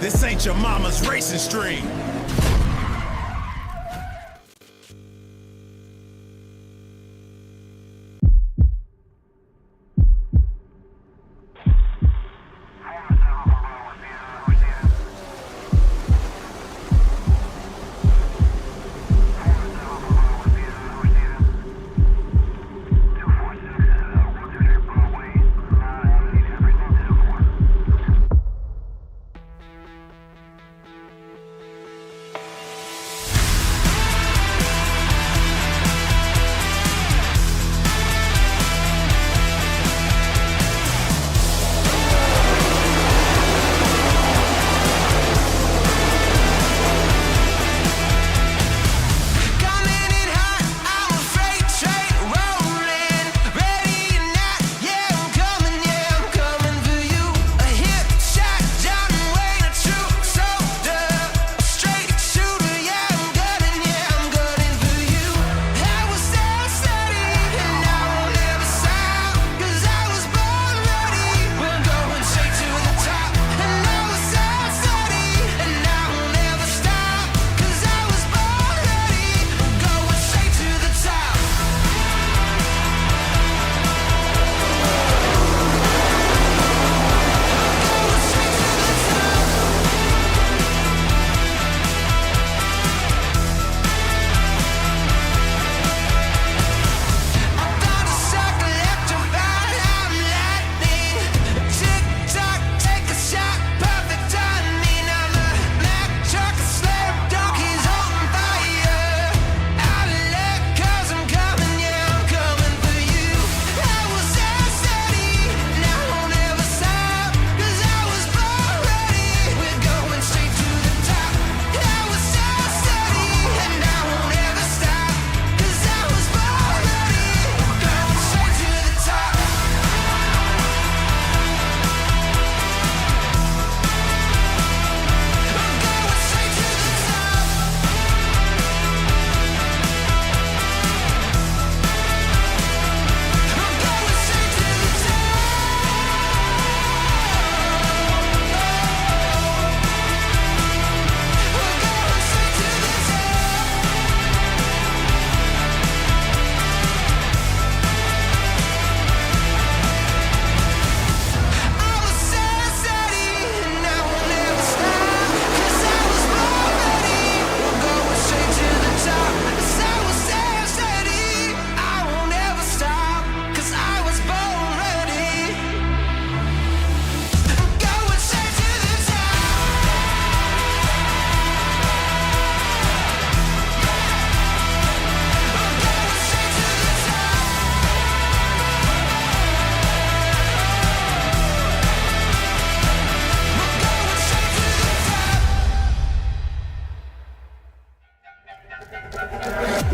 This ain't your mama's racing stream.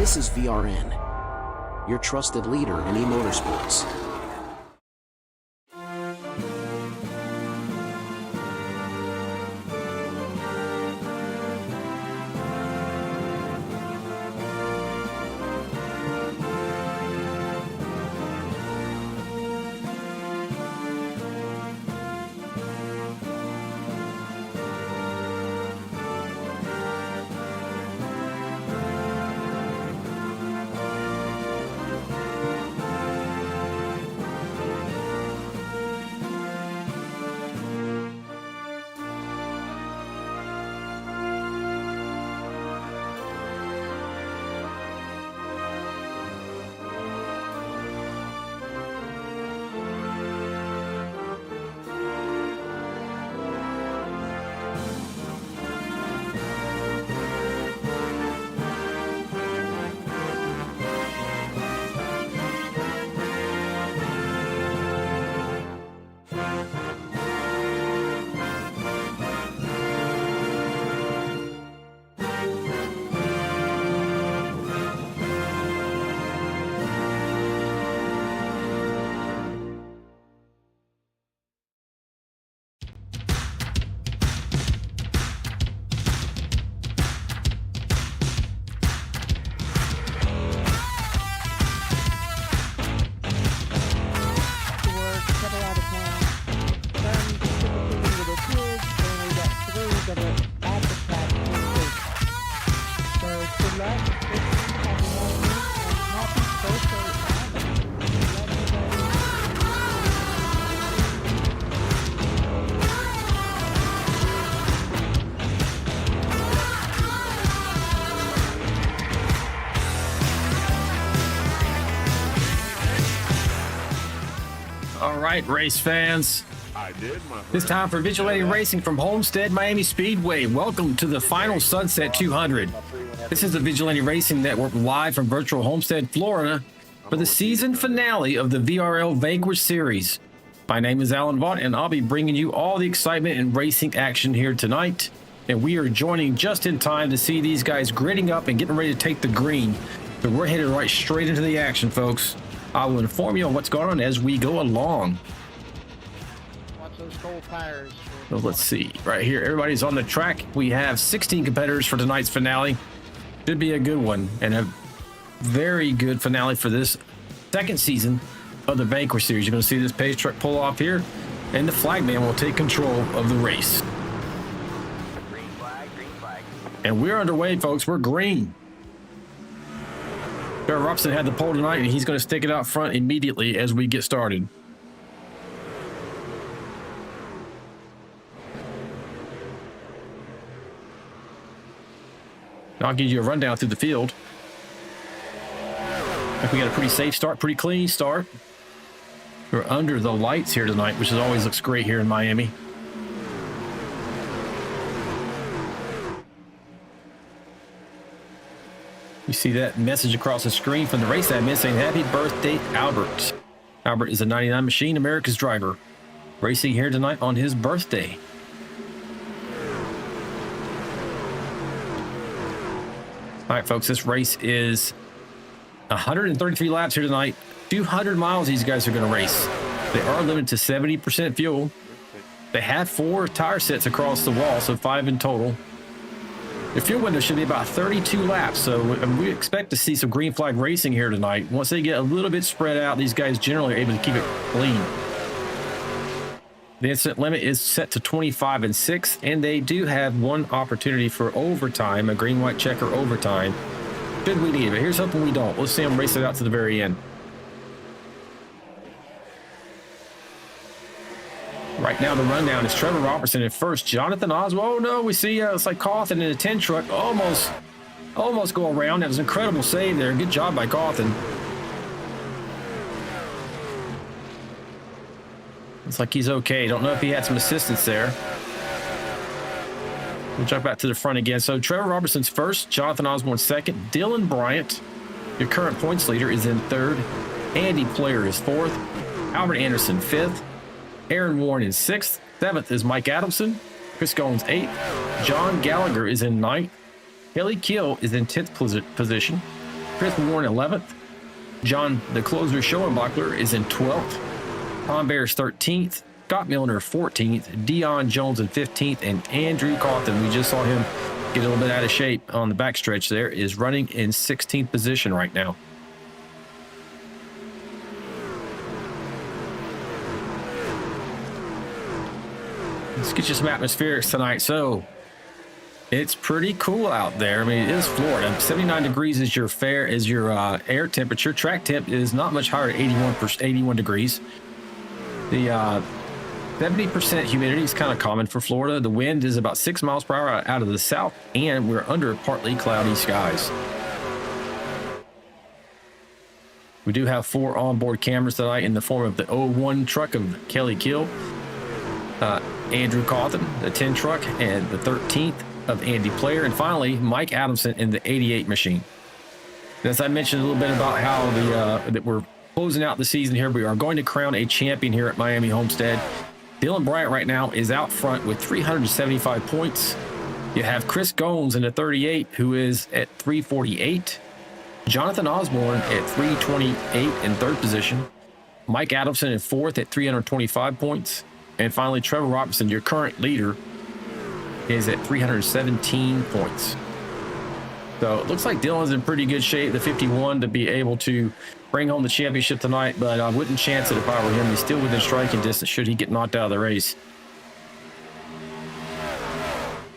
This is VRN, your trusted leader in e-motorsports. right, race fans. It's time for Vigilante Racing from Homestead, Miami Speedway. Welcome to the final Sunset 200. This is the Vigilante Racing Network live from virtual Homestead, Florida for the season finale of the VRL Vanquish Series. My name is Alan Vaught, and I'll be bringing you all the excitement and racing action here tonight. And we are joining just in time to see these guys gritting up and getting ready to take the green. So we're headed right straight into the action, folks. I will inform you on what's going on as we go along. Watch those cold tires. So let's see. Right here, everybody's on the track. We have 16 competitors for tonight's finale. Should be a good one and a very good finale for this second season of the Vanquish Series. You're going to see this pace truck pull off here, and the flagman will take control of the race. Green flag. And we're underway, folks. We're green. Trevor Robson had the pole tonight, and he's going to stick it out front immediately as we get started. I'll give you a rundown through the field. We got a pretty safe start, pretty clean start. We're under the lights here tonight, which always looks great here in Miami. You see that message across the screen from the race admin saying, "Happy birthday, Albert." Albert is a 99 machine, America's driver, racing here tonight on his birthday. All right, folks, this race is 133 laps here tonight. 200 miles these guys are going to race. They are limited to 70% fuel. They have 4 tire sets across the wall, so 5 in total. The fuel window should be about 32 laps, so we expect to see some green flag racing here tonight. Once they get a little bit spread out, these guys generally are able to keep it clean. The incident limit is set to 25 and 6, and they do have one opportunity for overtime, a green-white checker overtime. Should we need it? But here's hoping we don't. Let's see them race it out to the very end. Right now, the rundown is Trevor Robertson at first. Jonathan Oswald. Oh, no, we see it's like Cawthon in a 10 truck. Almost go around. That was an incredible save there. Good job by Cawthon. Looks like he's okay. Don't know if he had some assistance there. We'll jump back to the front again. So Trevor Robertson's first, Jonathan Osborne second, Dylan Bryant, your current points leader, is in third. Andy Player is fourth. Albert Anderson fifth. Aaron Warren is sixth. Seventh is Mike Adamson. Chris Goins eighth. John Gallagher is in ninth. Kelly Keel is in 10th position. Chris Warren 11th. John, the closer, Schoenbachler, is in 12th. Tom Bears 13th, Scott Milner 14th, Dion Jones in 15th, and Andrew Cawthon, we just saw him get a little bit out of shape on the backstretch there, is running in 16th position right now. Let's get you some atmospherics tonight. So it's pretty cool out there. I mean, it is Florida. 79 degrees is your air temperature. Track temp is not much higher at 81 degrees. The 70% humidity is kind of common for Florida. The wind is about 6 miles per hour out of the south, and we're under partly cloudy skies. We do have 4 onboard cameras tonight in the form of the 01 truck of Kelly Keel, Andrew Cawthon, the 10 truck, and the 13th of Andy Player, and finally Mike Adamson in the 88 machine. As I mentioned a little bit about how that we're closing out the season here, we are going to crown a champion here at Miami Homestead. Dylan Bryant right now is out front with 375 points. You have Chris Goins in the 38, who is at 348. Jonathan Osborne at 328 in third position. Mike Adamson in fourth at 325 points. And finally, Trevor Robertson, your current leader, is at 317 points. So it looks like Dylan's in pretty good shape, the 51, to be able to bring home the championship tonight, but I wouldn't chance it if I were him. He's still within striking distance should he get knocked out of the race.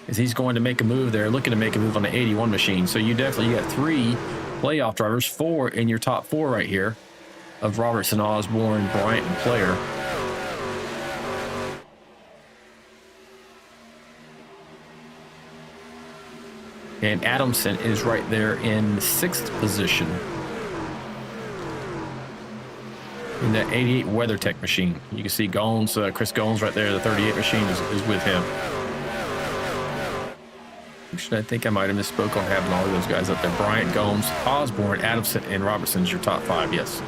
As he's going to make a move there, looking to make a move on the 81 machine. So you got 3 playoff drivers, 4 in your top 4 right here, of Robertson, Osborne, Bryant, and Player. And Adamson is right there in 6th position. In in that 88 WeatherTech machine. You can see Gones, Chris Gones right there. The 38 machine is with him. Actually, I think I might have misspoke on having all of those guys up there. Bryant, Gomes, Osborne, Adamson, and Robertson's your top 5, yes.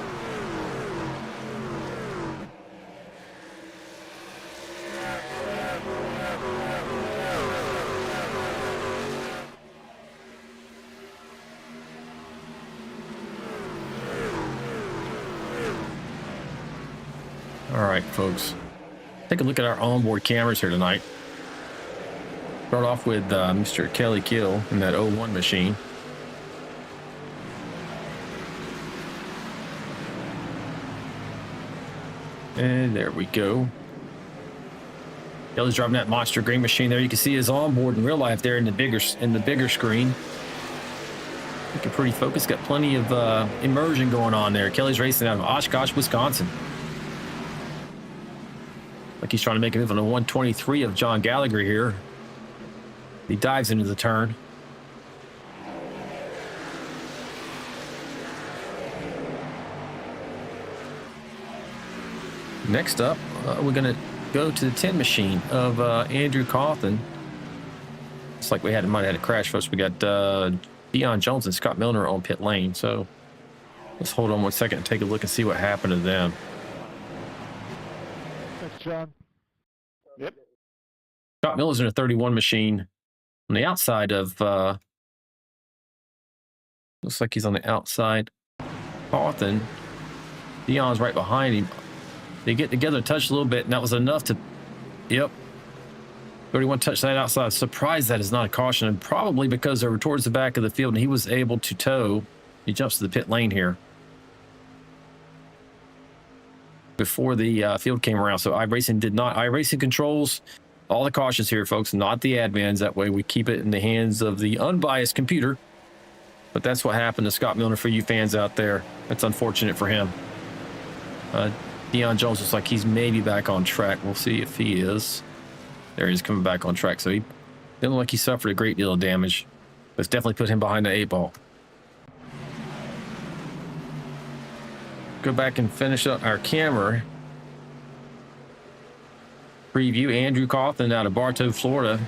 All right, folks. Take a look at our onboard cameras here tonight. Start off with Mr. Kelly Kill in that 01 machine. And there we go. Kelly's driving that monster green machine there. You can see his onboard in real life there in the bigger screen. Looking pretty focused. Got plenty of immersion going on there. Kelly's racing out of Oshkosh, Wisconsin. Like he's trying to make a move on the 123 of John Gallagher here. He dives into the turn. Next up, we're going to go to the 10 machine of Andrew Cawthon. It's like might have had a crash first. We got Deion Jones and Scott Milner on pit lane. So let's hold on 1 second and take a look and see what happened to them. Thanks, John. Yep. Scott Miller's in a 31 machine on the outside of, looks like he's on the outside. Cawthon, Deion's right behind him. They get together, touch a little bit, and that was enough to, yep. 31 touched that outside. Surprised that is not a caution, and probably because they were towards the back of the field and he was able to tow. He jumps to the pit lane here before the field came around. So iRacing controls all the cautions here, folks, not the admins. That way we keep it in the hands of the unbiased computer. But that's what happened to Scott Milner for you fans out there. That's unfortunate for him. Deion Jones looks like he's maybe back on track. We'll see if he is. There he is, coming back on track. So he didn't look like he suffered a great deal of damage. But it's definitely put him behind the 8-ball. Go back and finish up our camera preview. Andrew Cawthon out of Bartow, Florida.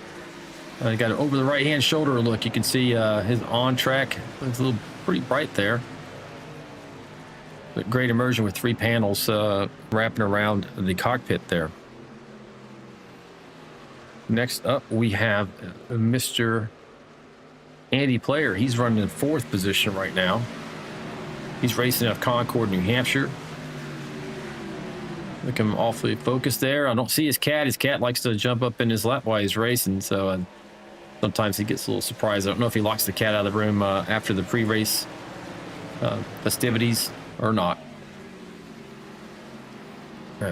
Got an over the right hand shoulder look. You can see his on track looks a little pretty bright there. But great immersion with 3 panels wrapping around the cockpit there. Next up, we have Mr. Andy Player. He's running in 4th position right now. He's racing out of Concord, New Hampshire. Looking awfully focused there. I don't see his cat. His cat likes to jump up in his lap while he's racing, so sometimes he gets a little surprised. I don't know if he locks the cat out of the room after the pre-race festivities or not.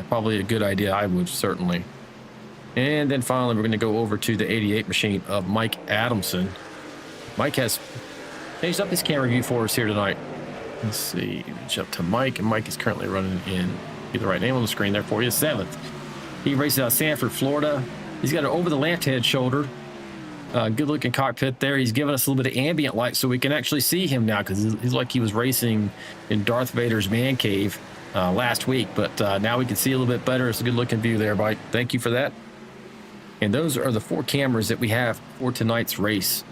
Probably a good idea, I would, certainly. And then finally, we're going to go over to the 88 machine of Mike Adamson. Mike has changed up his camera view for us here tonight. Let's see, jump to Mike, and Mike is currently running in, get the right name on the screen there for you, 7th. He races out of Sanford, Florida. He's got an over the left head shoulder. Good looking cockpit there. He's giving us a little bit of ambient light so we can actually see him now, because he's like he was racing in Darth Vader's man cave last week, but now we can see a little bit better. It's a good looking view there, Mike. Thank you for that. And those are the 4 cameras that we have for tonight's race.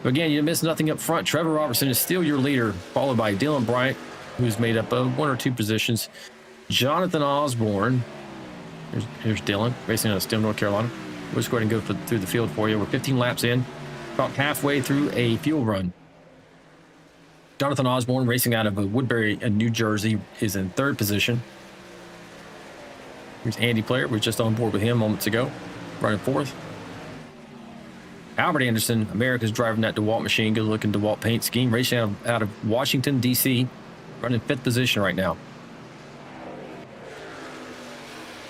Again, you missed nothing up front. Trevor Robertson is still your leader, followed by Dylan Bryant, who's made up of 1 or 2 positions. Jonathan Osborne. Here's Dylan, racing out of Still, North Carolina. We'll just go ahead and go through the field for you. We're 15 laps in, about halfway through a fuel run. Jonathan Osborne, racing out of Woodbury, New Jersey, is in 3rd position. Here's Andy Player. We're just on board with him moments ago, running 4th. Albert Anderson, America's driving that DeWalt machine, good looking DeWalt paint scheme, racing out of Washington, D.C., running 5th position right now.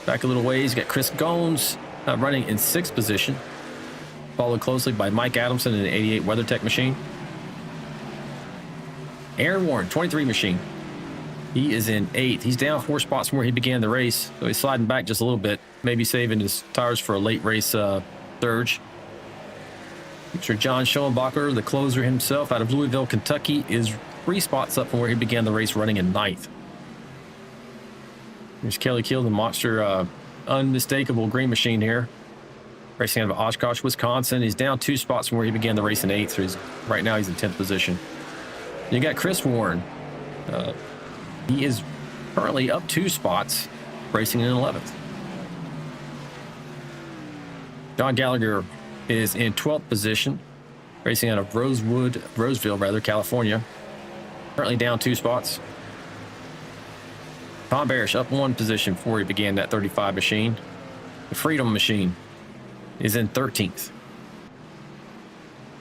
Back a little ways, got Chris Gones running in 6th position, followed closely by Mike Adamson in the 88 WeatherTech machine. Aaron Warren, 23 machine. He is in 8th. He's down 4 spots from where he began the race, so he's sliding back just a little bit, maybe saving his tires for a late race surge. Mr. John Schoenbacher, the closer himself out of Louisville, Kentucky, is 3 spots up from where he began the race, running in 9th. There's Kelly Kill, the monster, unmistakable green machine here. Racing out of Oshkosh, Wisconsin. He's down 2 spots from where he began the race in 8th. So right now he's in 10th position. You got Chris Warren. He is currently up 2 spots, racing in 11th. John Gallagher is in 12th position, racing out of Roseville, California. Currently down 2 spots. Tom Barish up 1 position before he began that 35 machine. The Freedom machine is in 13th.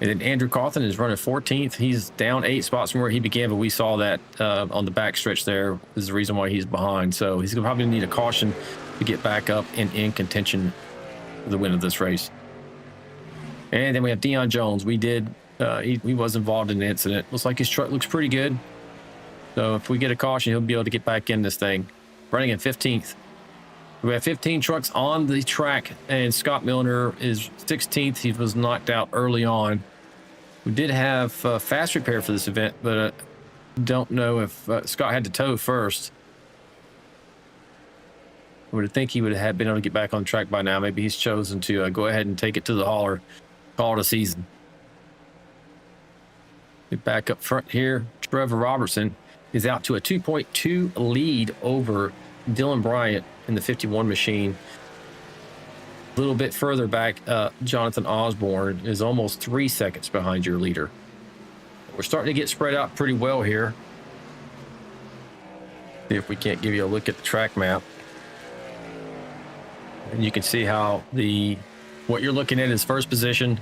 And then Andrew Cawthon is running 14th. He's down 8 spots from where he began, but we saw that on the back stretch there is the reason why he's behind. So he's going to probably need a caution to get back up and in contention for the win of this race. And then we have Deion Jones. He was involved in the incident. Looks like his truck looks pretty good. So if we get a caution, he'll be able to get back in this thing. Running in 15th. We have 15 trucks on the track, and Scott Milner is 16th. He was knocked out early on. We did have fast repair for this event, but don't know if Scott had to tow first. I would think he would have been able to get back on track by now. Maybe he's chosen to go ahead and take it to the hauler, call it a season. Get back up front here. Trevor Robertson is out to a 2.2 lead over Dylan Bryant in the 51 machine. A little bit further back, Jonathan Osborne is almost 3 seconds behind your leader. We're starting to get spread out pretty well here. See if we can't give you a look at the track map. And you can see how what you're looking at is first position.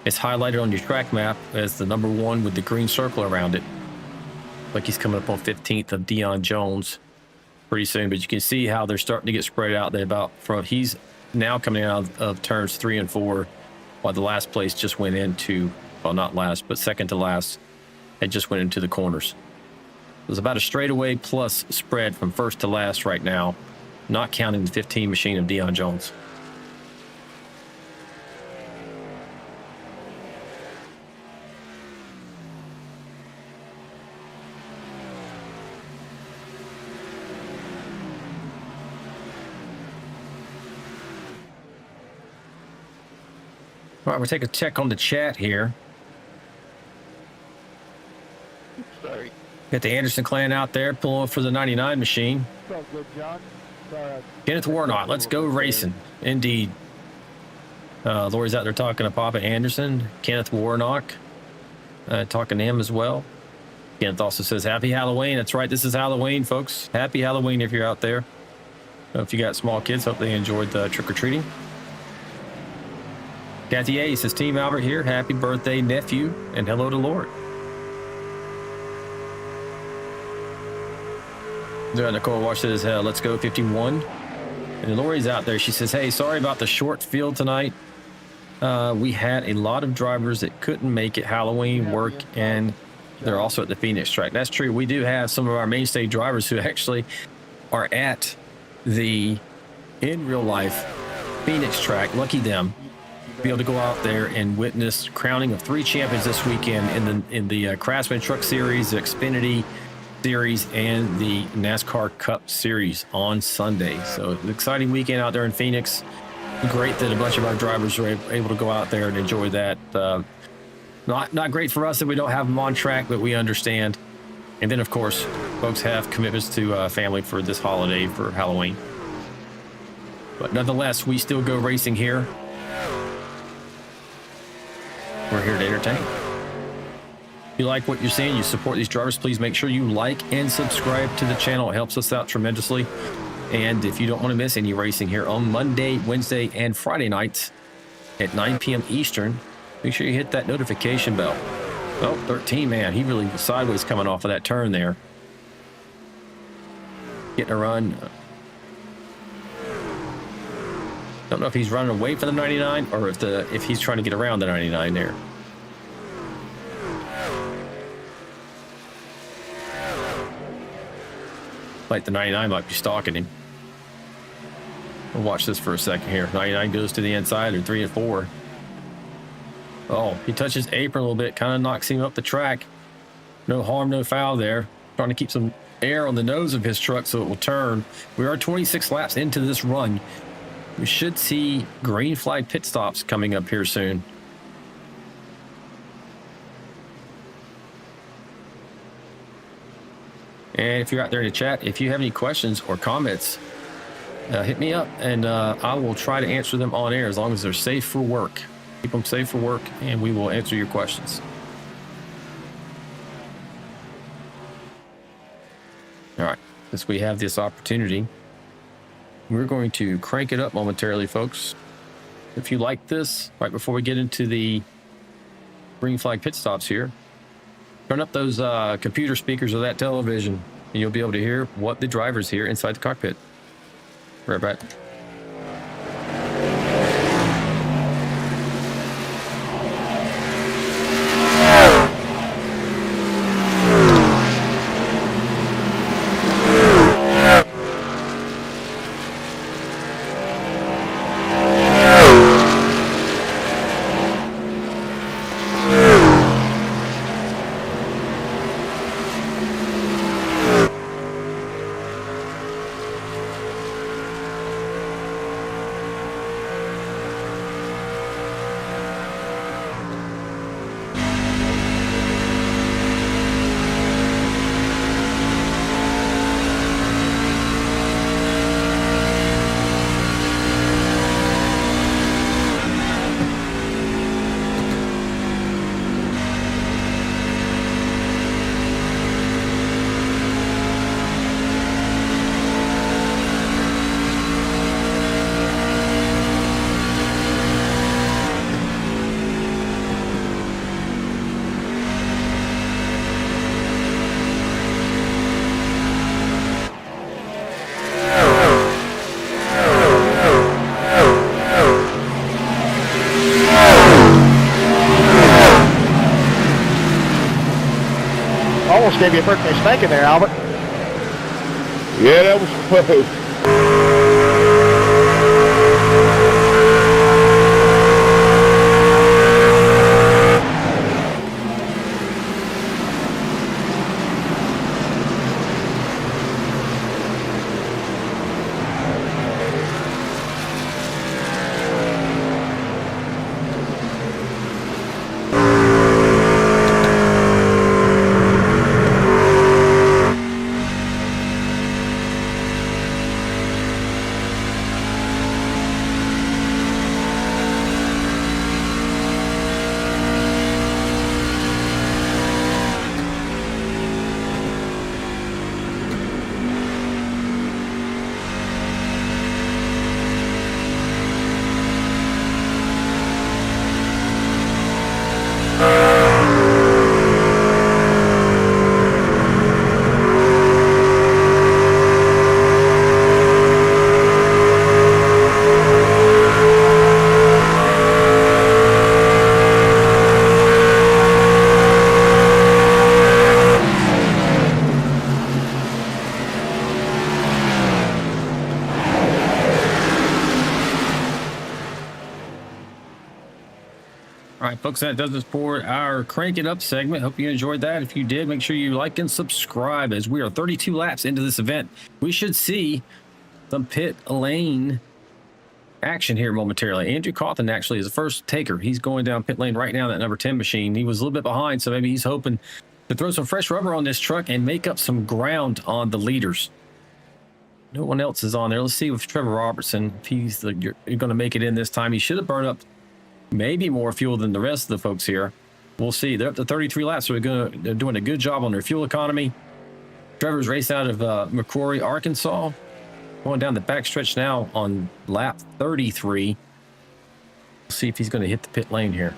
It's highlighted on your track map as the number 1 with the green circle around it. Like he's coming up on 15th of Deion Jones pretty soon, but you can see how they're starting to get spread out. He's now coming out of turns 3 and 4, while the last place just went into, well, not last, but second to last, it just went into the corners. There's about a straightaway plus spread from first to last right now, not counting the 15 machine of Deion Jones. All right, we'll take a check on the chat here. Sorry. Got the Anderson clan out there pulling for the 99 machine. It's all good, John. Sorry. Kenneth Warnock, let's go racing. Indeed. Lori's out there talking to Papa Anderson. Kenneth Warnock, talking to him as well. Kenneth also says, Happy Halloween. That's right, this is Halloween, folks. Happy Halloween if you're out there. If you got small kids, hope they enjoyed the trick-or-treating. Kathy A says, Team Albert here. Happy birthday, nephew, and hello to Lord. Nicole Wash says, let's go 51. And Lori's out there. She says, hey, sorry about the short field tonight. We had a lot of drivers that couldn't make it Halloween work, and they're also at the Phoenix track. That's true. We do have some of our mainstay drivers who actually are at the, in real life, Phoenix track. Lucky them. Be able to go out there and witness crowning of 3 champions this weekend in the Craftsman Truck Series, the Xfinity Series, and the NASCAR Cup Series on Sunday. So an exciting weekend out there in Phoenix. Great that a bunch of our drivers are able to go out there and enjoy that. Not great for us that we don't have them on track, but we understand. And then, of course, folks have commitments to family for this holiday for Halloween. But nonetheless, we still go racing here. We're here to entertain. If you like what you're seeing, you support these drivers, please make sure you like and subscribe to the channel. It helps us out tremendously. And if you don't want to miss any racing here on Monday, Wednesday, and Friday nights at 9 p.m. Eastern, make sure you hit that notification bell. Oh, 13, man, he really was sideways coming off of that turn there. Getting a run. Don't know if he's running away from the 99 or if he's trying to get around the 99 there. Like the 99 might be stalking him. We'll watch this for a second here. 99 goes to the inside or 3 and 4. Oh, he touches apron a little bit, kind of knocks him up the track. No harm, no foul there. Trying to keep some air on the nose of his truck so it will turn. We are 26 laps into this run. We should see green flag pit stops coming up here soon. And if you're out there in the chat, if you have any questions or comments, hit me up and I will try to answer them on air as long as they're safe for work. Keep them safe for work and we will answer your questions. All right, since we have this opportunity, we're going to crank it up momentarily, folks. If you like this, right before we get into the green flag pit stops here, turn up those computer speakers of that television, and you'll be able to hear what the drivers hear inside the cockpit. Right back. Almost gave you a birthday spanking there, Albert. Yeah, that was close. All right, folks, that does it for our Crank It Up segment. Hope you enjoyed that. If you did, make sure you like and subscribe as we are 32 laps into this event. We should see some pit lane action here momentarily. Andrew Cawthon actually is the first taker. He's going down pit lane right now, that number 10 machine. He was a little bit behind, so maybe he's hoping to throw some fresh rubber on this truck and make up some ground on the leaders. No one else is on there. Let's see if Trevor Robertson, if he's going to make it in this time. He should have burned up maybe more fuel than the rest of the folks here. We'll see. They're up to 33 laps, so they're doing a good job on their fuel economy. Trevor's raced out of McCrory, Arkansas. Going down the backstretch now on lap 33. We'll see if he's going to hit the pit lane here.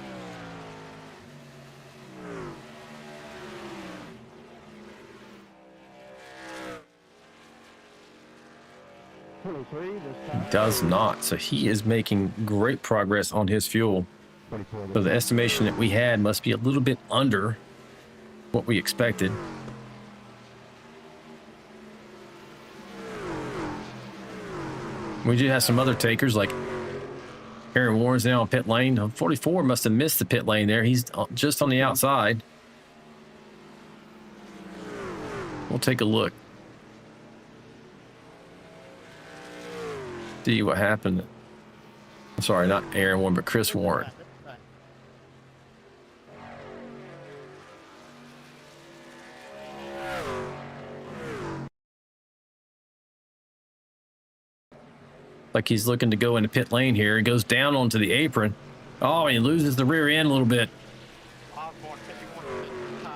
He does not. So he is making great progress on his fuel. So the estimation that we had must be a little bit under what we expected. We do have some other takers like Aaron Warren's now on pit lane. 44 must have missed the pit lane there. He's just on the outside. We'll take a look. See what happened. Sorry, not Aaron Warren, but Chris Warren. Like he's looking to go into pit lane here. He goes down onto the apron. Oh, he loses the rear end a little bit.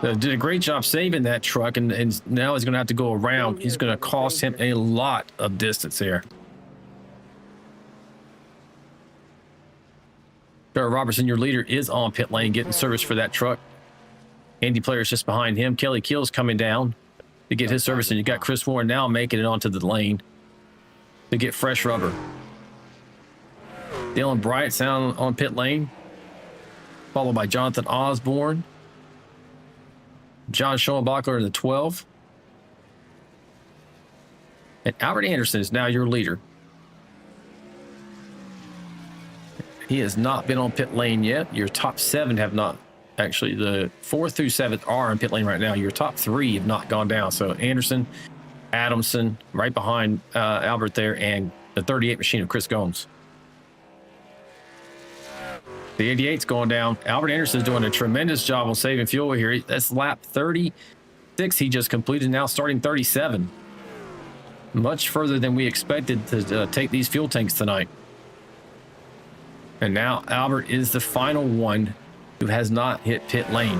Did a great job saving that truck, and now he's going to have to go around. He's going to cost him a lot of distance here. Trevor Robertson, your leader, is on pit lane getting service for that truck. Andy Player's just behind him. Kelly Keel's coming down to get his service, and you got Chris Warren now making it onto the lane to get fresh rubber. Dylan Bryant's down on pit lane, followed by Jonathan Osborne. John Schoenbachler in the 12. And Albert Anderson is now your leader. He has not been on pit lane yet. Your top 7 have not. Actually, the 4th through 7th are on pit lane right now. Your top 3 have not gone down. So Anderson, Adamson, right behind Albert there, and the 38 machine of Chris Gomes. The 88's going down. Albert Anderson's doing a tremendous job on saving fuel here. That's lap 36 he just completed, now starting 37. Much further than we expected to take these fuel tanks tonight. And now Albert is the final one who has not hit pit lane.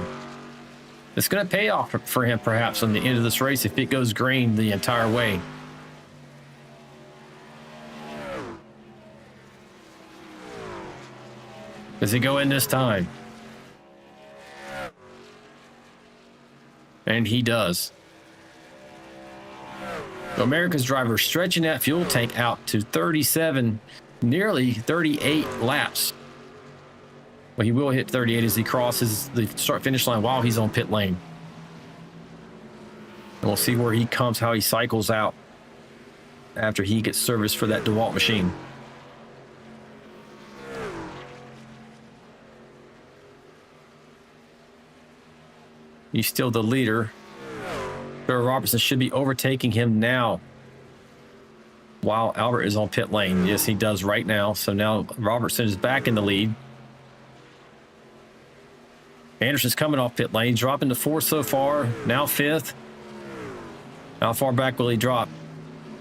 It's going to pay off for him perhaps on the end of this race if it goes green the entire way. Does he go in this time? And he does. So America's driver stretching that fuel tank out to 37, nearly 38 laps. Well, he will hit 38 as he crosses the start-finish line while he's on pit lane. And we'll see where he comes, how he cycles out after he gets service for that DeWalt machine. He's still the leader. Trevor Robertson should be overtaking him now while Albert is on pit lane. Yes, he does right now. So now Robertson is back in the lead. Anderson's coming off pit lane, dropping to 4th so far, now 5th. How far back will he drop?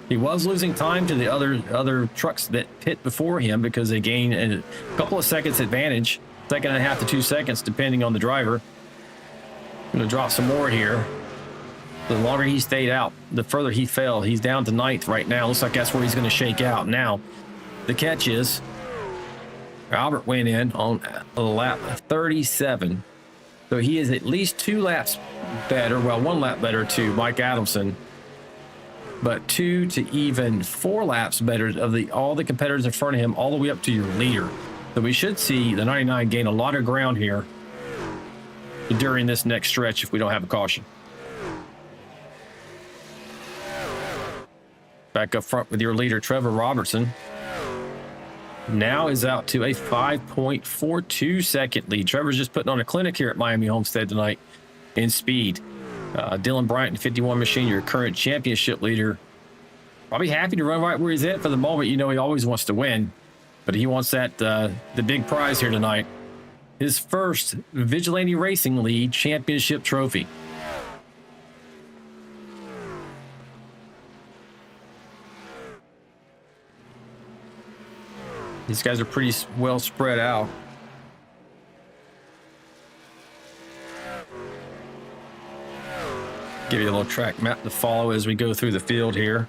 He was losing time to the other trucks that pit before him because they gained a couple of seconds advantage, 1.5 to 2 seconds, depending on the driver. Going to drop some more here. The longer he stayed out, the further he fell. He's down to 9th right now. Looks like that's where he's going to shake out. Now, the catch is Albert went in on lap 37. So he is at least 2 laps better. Well, 1 lap better to Mike Adamson. But 2 to even 4 laps better of all the competitors in front of him, all the way up to your leader. So we should see the 99 gain a lot of ground here during this next stretch if we don't have a caution. Back up front with your leader, Trevor Robertson. Now is out to a 5.42 second lead. Trevor's just putting on a clinic here at Miami Homestead tonight in speed. Dylan Bryant, 51 machine, your current championship leader. Probably happy to run right where he's at for the moment. You know, he always wants to win, but he wants that the big prize here tonight. His first Vigilante Racing League championship trophy. These guys are pretty well spread out. Give you a little track map to follow as we go through the field here.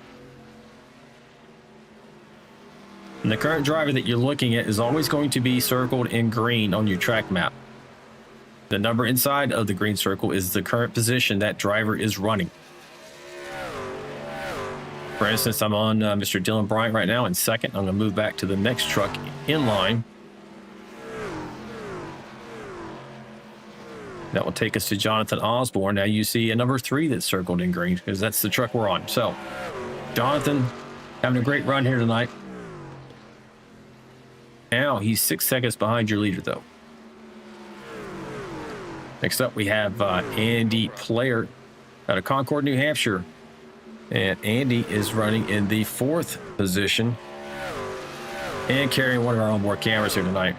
And the current driver that you're looking at is always going to be circled in green on your track map. The number inside of the green circle is the current position that driver is running. For instance, I'm on Mr. Dylan Bryant right now in 2nd. I'm going to move back to the next truck in line. That will take us to Jonathan Osborne. Now you see a number 3 that's circled in green because that's the truck we're on. So, Jonathan having a great run here tonight. Now he's 6 seconds behind your leader, though. Next up, we have Andy Player out of Concord, New Hampshire. And Andy is running in the 4th position. and carrying one of our onboard cameras here tonight.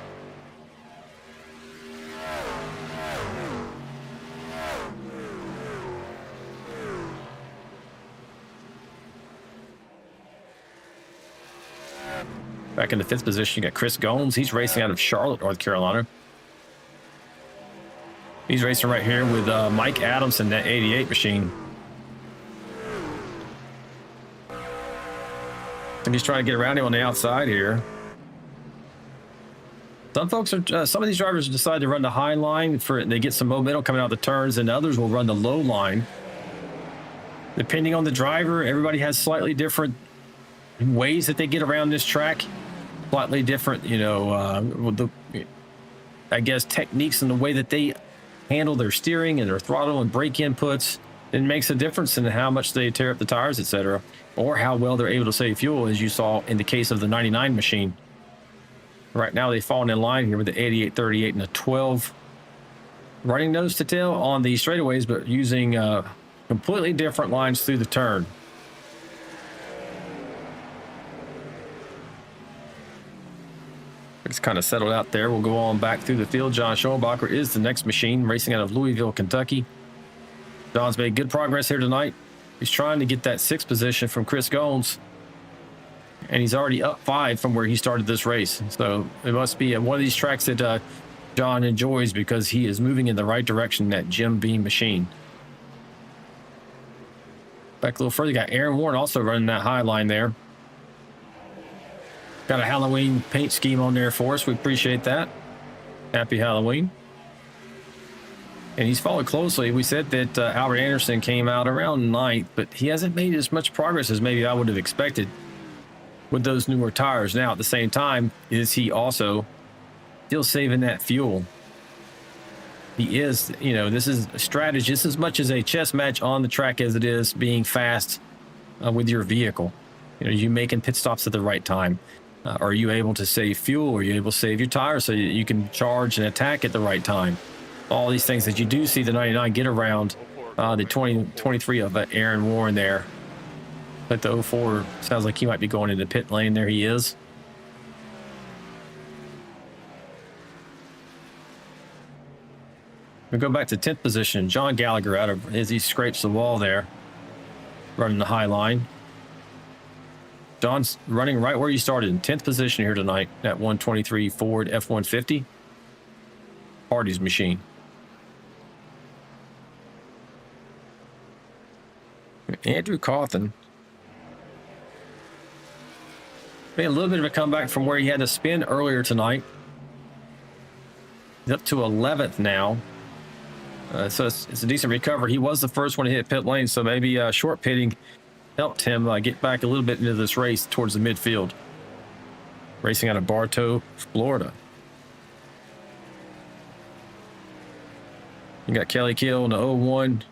Back in the 5th position, you got Chris Gomes. He's racing out of Charlotte, North Carolina. He's racing right here with Mike Adams in that 88 machine. And he's trying to get around him on the outside here. Some folks are, some of these drivers decide to run the high line they get some momentum coming out the turns, and others will run the low line. Depending on the driver, everybody has slightly different ways that they get around this track. Slightly different, you know, I guess techniques in the way that they handle their steering and their throttle and brake inputs. It makes a difference in how much they tear up the tires, etc., or how well they're able to save fuel, as you saw in the case of the 99 machine. Right now, they've fallen in line here with the 88, 38, and the 12, running nose to tail on the straightaways, but using completely different lines through the turn. It's kind of settled out there. We'll go on back through the field. John Schoenbacher is the next machine, racing out of Louisville, Kentucky. John's made good progress here tonight. He's trying to get that 6th position from Chris Gomes, and he's already up 5 from where he started this race. So it must be one of these tracks that John enjoys, because he is moving in the right direction in that Jim Beam machine. Back a little further, you got Aaron Warren also running that high line there. Got a Halloween paint scheme on there for us. We appreciate that. Happy Halloween. And he's followed closely. We said that Albert Anderson came out around 9th, but he hasn't made as much progress as maybe I would have expected with those newer tires. Now, at the same time, is he also still saving that fuel? He is, you know, this is a strategy just as much as a chess match on the track as it is being fast with your vehicle. You know, you making pit stops at the right time. Are you able to save fuel? Are you able to save your tires so you can charge and attack at the right time? All these things that you do see the 99 get around the 23 of Aaron Warren there. But the 04 sounds like he might be going into pit lane. There he is. We go back to 10th position. John Gallagher out of, as he scrapes the wall there, running the high line. John's running right where you started, in 10th position here tonight, at 123 Ford F-150. Hardy's machine. Andrew Cawthon made a little bit of a comeback from where he had to spin earlier tonight. He's up to 11th now. So it's a decent recovery. He was the first one to hit pit lane, so maybe short pitting helped him get back a little bit into this race towards the midfield. Racing out of Bartow, Florida. You got Kelly Kill in the 01.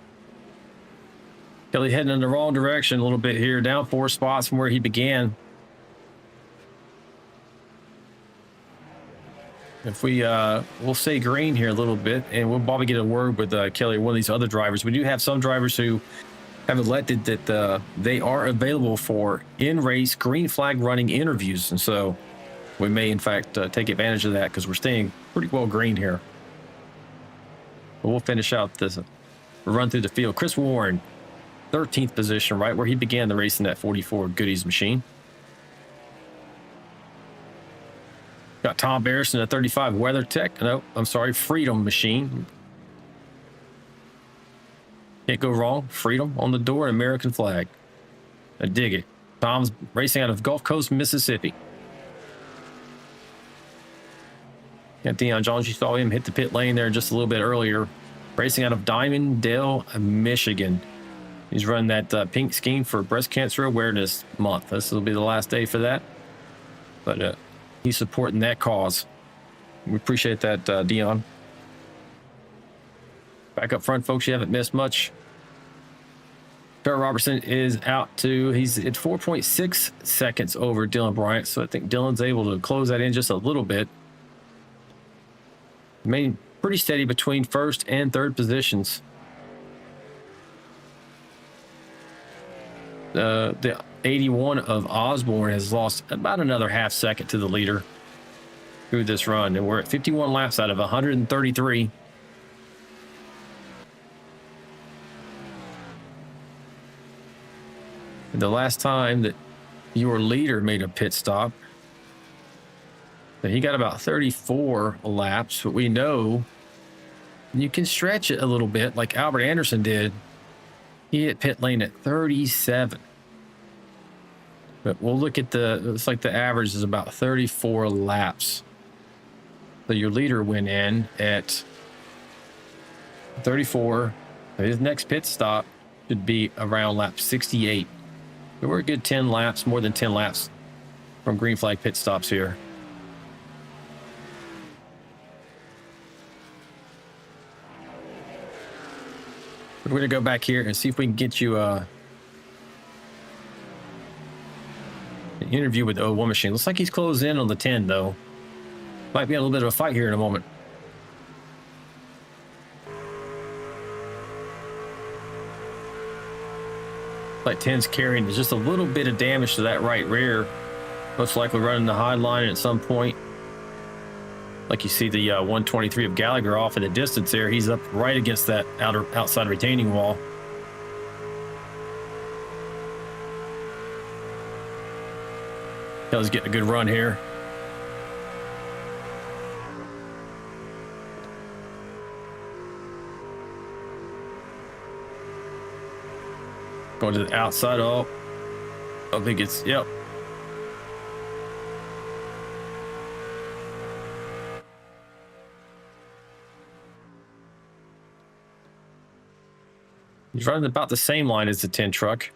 Kelly heading in the wrong direction a little bit here, down 4 spots from where he began. If we we'll stay green here a little bit, and we'll probably get a word with Kelly or one of these other drivers. We do have some drivers who have elected that they are available for in-race green flag running interviews, and so we may in fact take advantage of that, because we're staying pretty well green here. But we'll finish out this run through the field. Chris Warren, 13th position, right where he began the race in that 44 Goodies machine. Got Tom Barris in a 35 WeatherTech. No, I'm sorry, Freedom machine. Can't go wrong. Freedom on the door, American flag. I dig it. Tom's racing out of Gulf Coast, Mississippi. Got Deion Jones. You saw him hit the pit lane there just a little bit earlier. Racing out of Diamond Dale, Michigan. He's running that pink scheme for Breast Cancer Awareness Month. This will be the last day for that. But he's supporting that cause. We appreciate that, Dion. Back up front, folks, you haven't missed much. Trevor Robertson is out to, he's at 4.6 seconds over Dylan Bryant, so I think Dylan's able to close that in just a little bit. Remained pretty steady between first and third positions. The 81 of Osborne has lost about another half second to the leader through this run, and we're at 51 laps out of 133. And the last time that your leader made a pit stop, he got about 34 laps, but we know you can stretch it a little bit like Albert Anderson did. He hit pit lane at 37. But we'll look at it's like the average is about 34 laps. So your leader went in at 34. His next pit stop should be around lap 68. So we're a good 10 laps, more than 10 laps from green flag pit stops here. We're going to go back here and see if we can get you an interview with the 01 machine. Looks like he's closed in on the 10, though. Might be a little bit of a fight here in a moment. Like 10's carrying just a little bit of damage to that right rear. Most likely running the high line at some point. Like you see the 123 of Gallagher off in the distance there. He's up right against that outside retaining wall. Kelly's getting a good run here. Going to the outside. Oh, I think it's, yep. He's running about the same line as the 10 truck.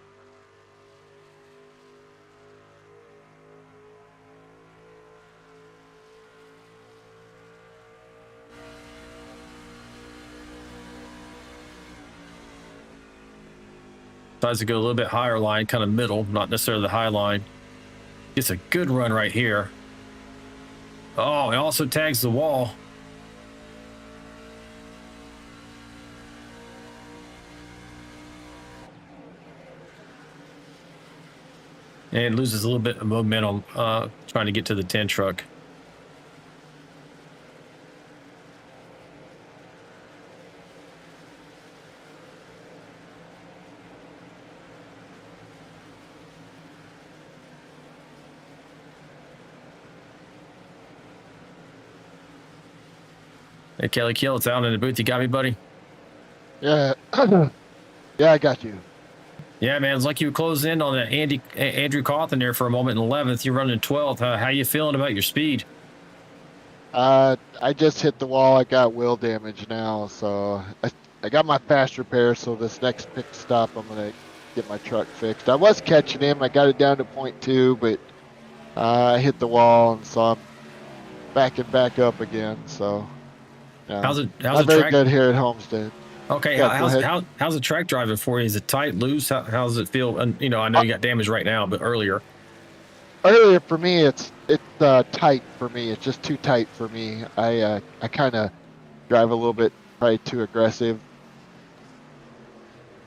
Decides to go a little bit higher line, kind of middle, not necessarily the high line. Gets a good run right here. Oh, it also tags the wall. And loses a little bit of momentum trying to get to the 10 truck. Hey, Kelly Kill, it's out in the booth. You got me, buddy? Yeah. Yeah, I got you. Yeah, man, it's like you closed in on that Andrew Cawthon there for a moment in 11th. You're running 12th. How you feeling about your speed? I just hit the wall. I got wheel damage now, so I got my fast repair. So this next pit stop, I'm gonna get my truck fixed. I was catching him. I got it down to 0.2, but I hit the wall, and so I'm backing back up again. So how's it very good here at Homestead. Okay, yeah, how's the track driving for you? Is it tight, loose? How does it feel? And you know, I know you got damage right now, but earlier for me, it's tight for me. It's just too tight for me. I kind of drive a little bit probably too aggressive.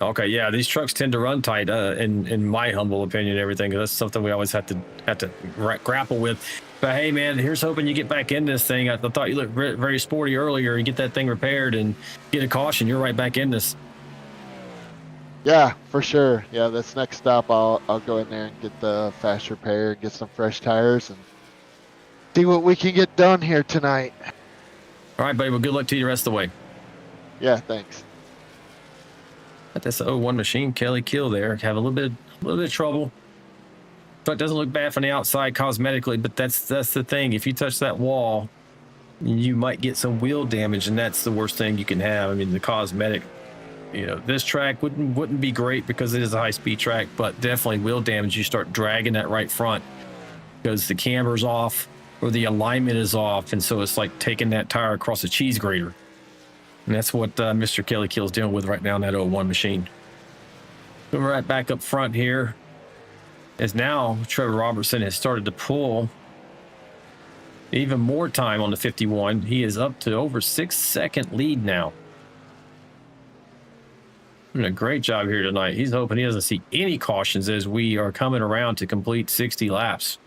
Okay, yeah, these trucks tend to run tight. In my humble opinion, and everything. That's something we always have to grapple with. But hey, man, here's hoping you get back in this thing. I thought you looked very sporty earlier. You get that thing repaired and get a caution. You're right back in this. Yeah, for sure. Yeah, this next stop, I'll go in there and get the fast repair, get some fresh tires, and see what we can get done here tonight. All right, buddy. Well, good luck to you the rest of the way. Yeah, thanks. That's the 01 machine. Kelly Kill there. Have a little bit of trouble. Truck doesn't look bad from the outside cosmetically, but that's the thing. If you touch that wall, you might get some wheel damage, and that's the worst thing you can have. I mean, the cosmetic, you know, this track wouldn't be great because it is a high-speed track, but definitely wheel damage. You start dragging that right front because the camber's off or the alignment is off, and so it's like taking that tire across a cheese grater. And that's what Mr. Kelly Kill is dealing with right now in that 01 machine. We're right back up front here. As now Trevor Robertson has started to pull even more time on the 51. He is up to over 6-second lead now. Doing a great job here tonight. He's hoping he doesn't see any cautions as we are coming around to complete 60 laps.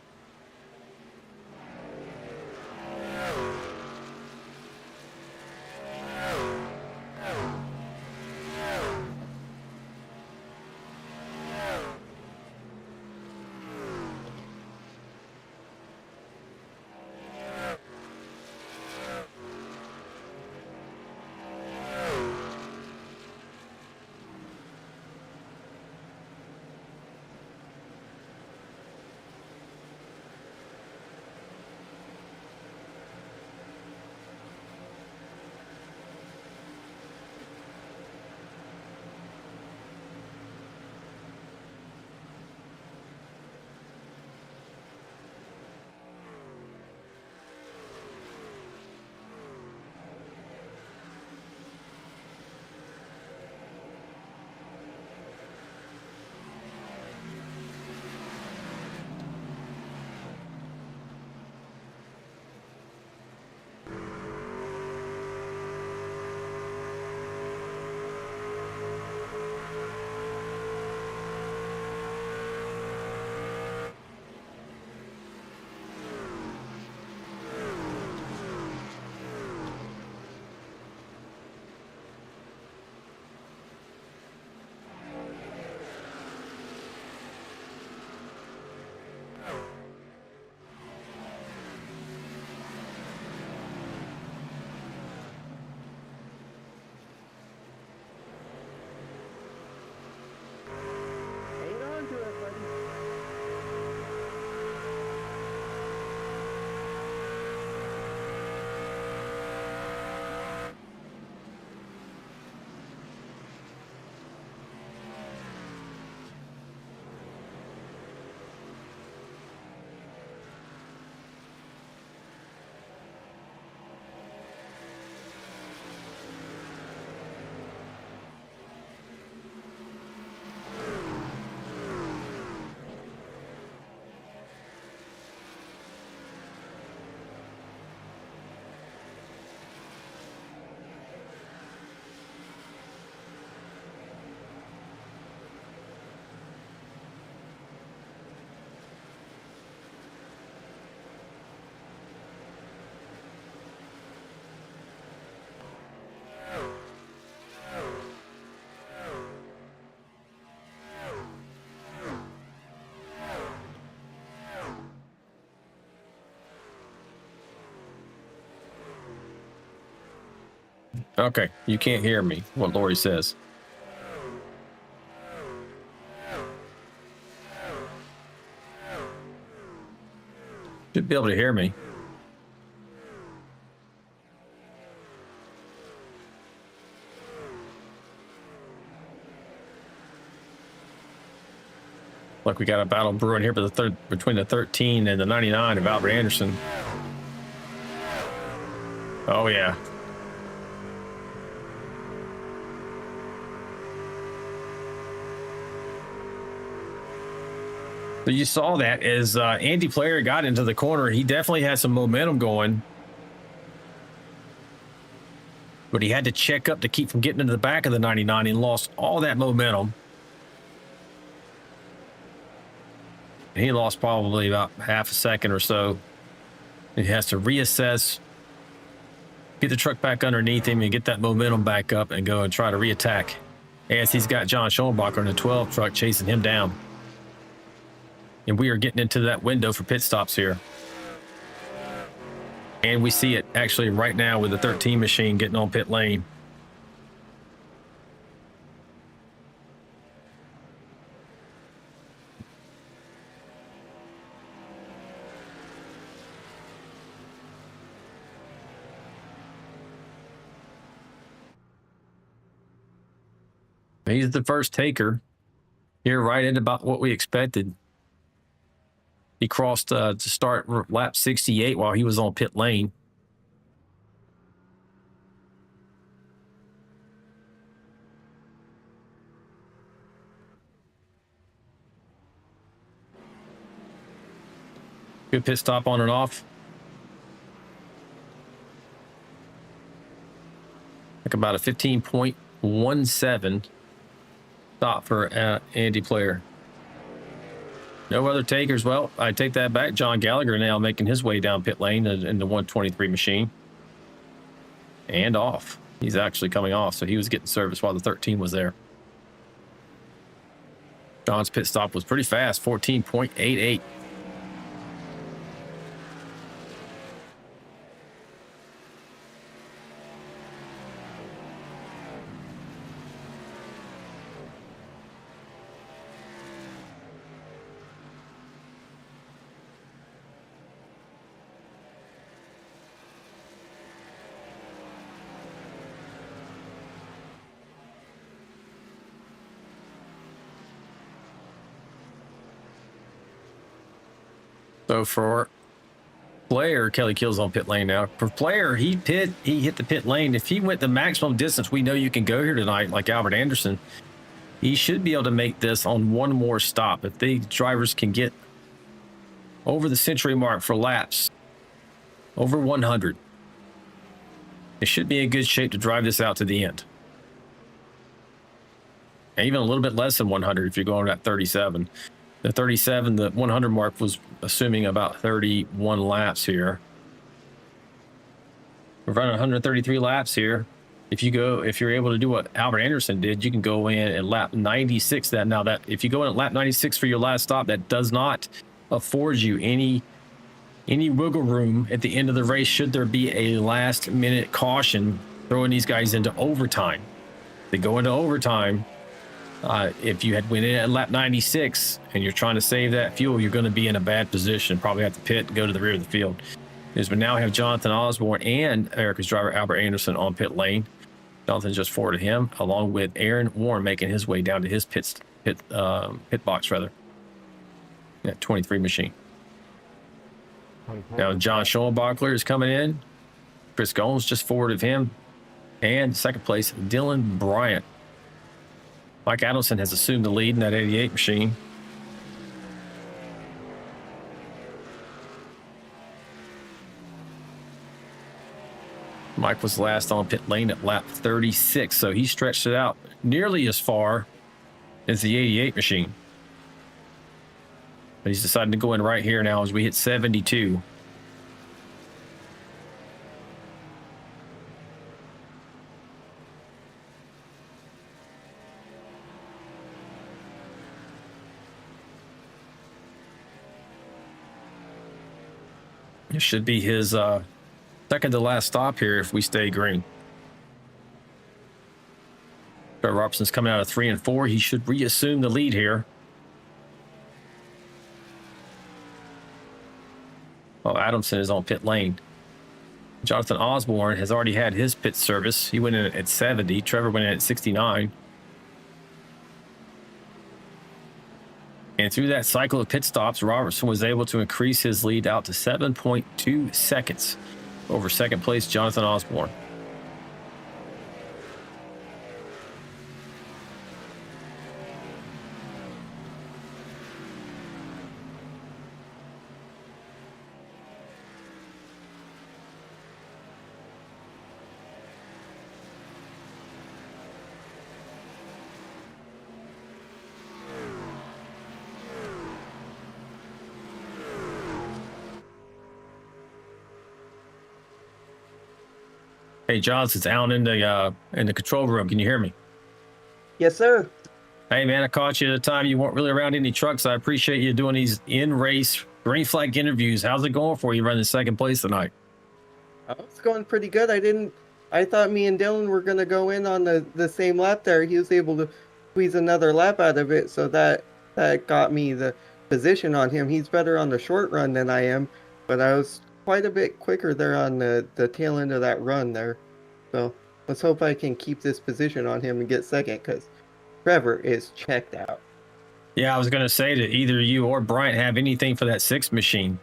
Okay, you can't hear me, what Lori says. Should be able to hear me. Like we got a battle brewing here between the 13 and the 99 of Albert Anderson. Oh yeah. So you saw that as Andy Player got into the corner, he definitely had some momentum going. But he had to check up to keep from getting into the back of the 99 and lost all that momentum. And he lost probably about half a second or so. He has to reassess, get the truck back underneath him and get that momentum back up and go and try to reattack. As he's got John Schoenbacher in the 12 truck chasing him down. And we are getting into that window for pit stops here. And we see it actually right now with the 13 machine getting on pit lane. He's the first taker here, right at about what we expected. He crossed to start lap 68 while he was on pit lane. Good pit stop on and off. Like about a 15.17. stop for Andy Player. No other takers. Well, I take that back. John Gallagher now making his way down pit lane in the 123 machine. And off. He's actually coming off, so he was getting service while the 13 was there. John's pit stop was pretty fast, 14.88. So for Player, Kelly Kill's on pit lane now. For Player, he hit the pit lane. If he went the maximum distance we know you can go here tonight, like Albert Anderson, he should be able to make this on one more stop. If the drivers can get over the century mark for laps, over 100, it should be in good shape to drive this out to the end. And even a little bit less than 100 if you're going at 37. The 37, the 100 mark was assuming about 31 laps here. We're running 133 laps here. If you're able to do what Albert Anderson did, you can go in at lap 96. Now that if you go in at lap 96 for your last stop, that does not afford you any wiggle room at the end of the race. Should there be a last minute caution throwing these guys into overtime, they go into overtime. If you had went in at lap 96 and you're trying to save that fuel, you're going to be in a bad position. Probably have to pit and go to the rear of the field. As we now have Jonathan Osborne and Erica's driver Albert Anderson on pit lane. Jonathan just forwarded him, along with Aaron Warren making his way down to his pit box rather. That 23 machine. Now John Schoenbachler is coming in. Chris Gomes just forwarded him, and second place Dylan Bryant. Mike Adelson has assumed the lead in that 88 machine. Mike was last on pit lane at lap 36, so he stretched it out nearly as far as the 88 machine. But he's decided to go in right here now as we hit 72. It should be his second to last stop here if we stay green. Trevor Robertson's coming out of 3 and 4. He should reassume the lead here. Oh, Adamson is on pit lane. Jonathan Osborne has already had his pit service. He went in at 70. Trevor went in at 69. And through that cycle of pit stops, Robertson was able to increase his lead out to 7.2 seconds over second place Jonathan Osborne. Hey, Johnson's out in the control room. Can you hear me? Yes, sir. Hey, man, I caught you at a time you weren't really around any trucks. I appreciate you doing these in-race green flag interviews. How's it going for you running second place tonight? It's going pretty good. I thought me and Dylan were going to go in on the same lap there. He was able to squeeze another lap out of it, so that got me the position on him. He's better on the short run than I am, but I was quite a bit quicker there on the tail end of that run there. So let's hope I can keep this position on him and get second, because Trevor is checked out. Yeah, I was going to say that either you or Bryant have anything for that 6th machine.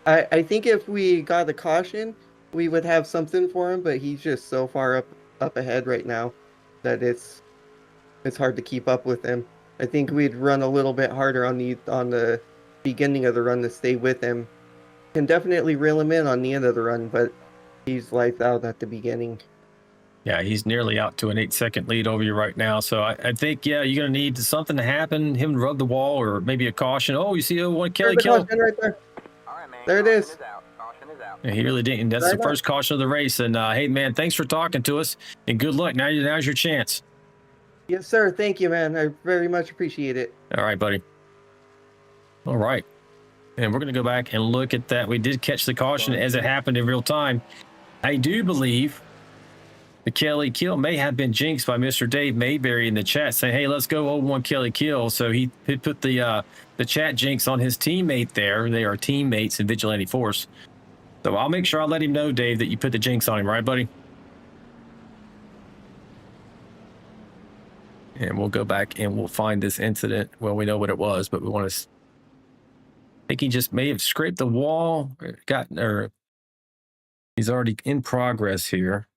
I think if we got a caution, we would have something for him, but he's just so far up ahead right now that it's hard to keep up with him. I think we'd run a little bit harder on the beginning of the run to stay with him. Can definitely reel him in on the end of the run, but he's lights out at the beginning. Yeah, he's nearly out to an 8-second lead over you right now. So I think, yeah, you're going to need something to happen, him to rub the wall or maybe a caution. Oh, you see one Kelly There's the Kill. caution right there. There it is. Yeah, he really didn't. That's Right the first caution of the race. And hey, man, thanks for talking to us and good luck. Now's your chance. Yes, sir. Thank you, man. I very much appreciate it. All right, buddy. All right. And we're going to go back and look at that. We did catch the caution as it happened in real time. I do believe the Kelly Kill may have been jinxed by Mr. Dave Mayberry in the chat saying, hey, let's go 0-1 Kelly Kill. So he put the chat jinx on his teammate there. They are teammates in Vigilante Force. So I'll make sure I let him know, Dave, that you put the jinx on him, right, buddy? And we'll go back and we'll find this incident. Well, we know what it was, but we want to... I think he just may have scraped the wall, or he's already in progress here.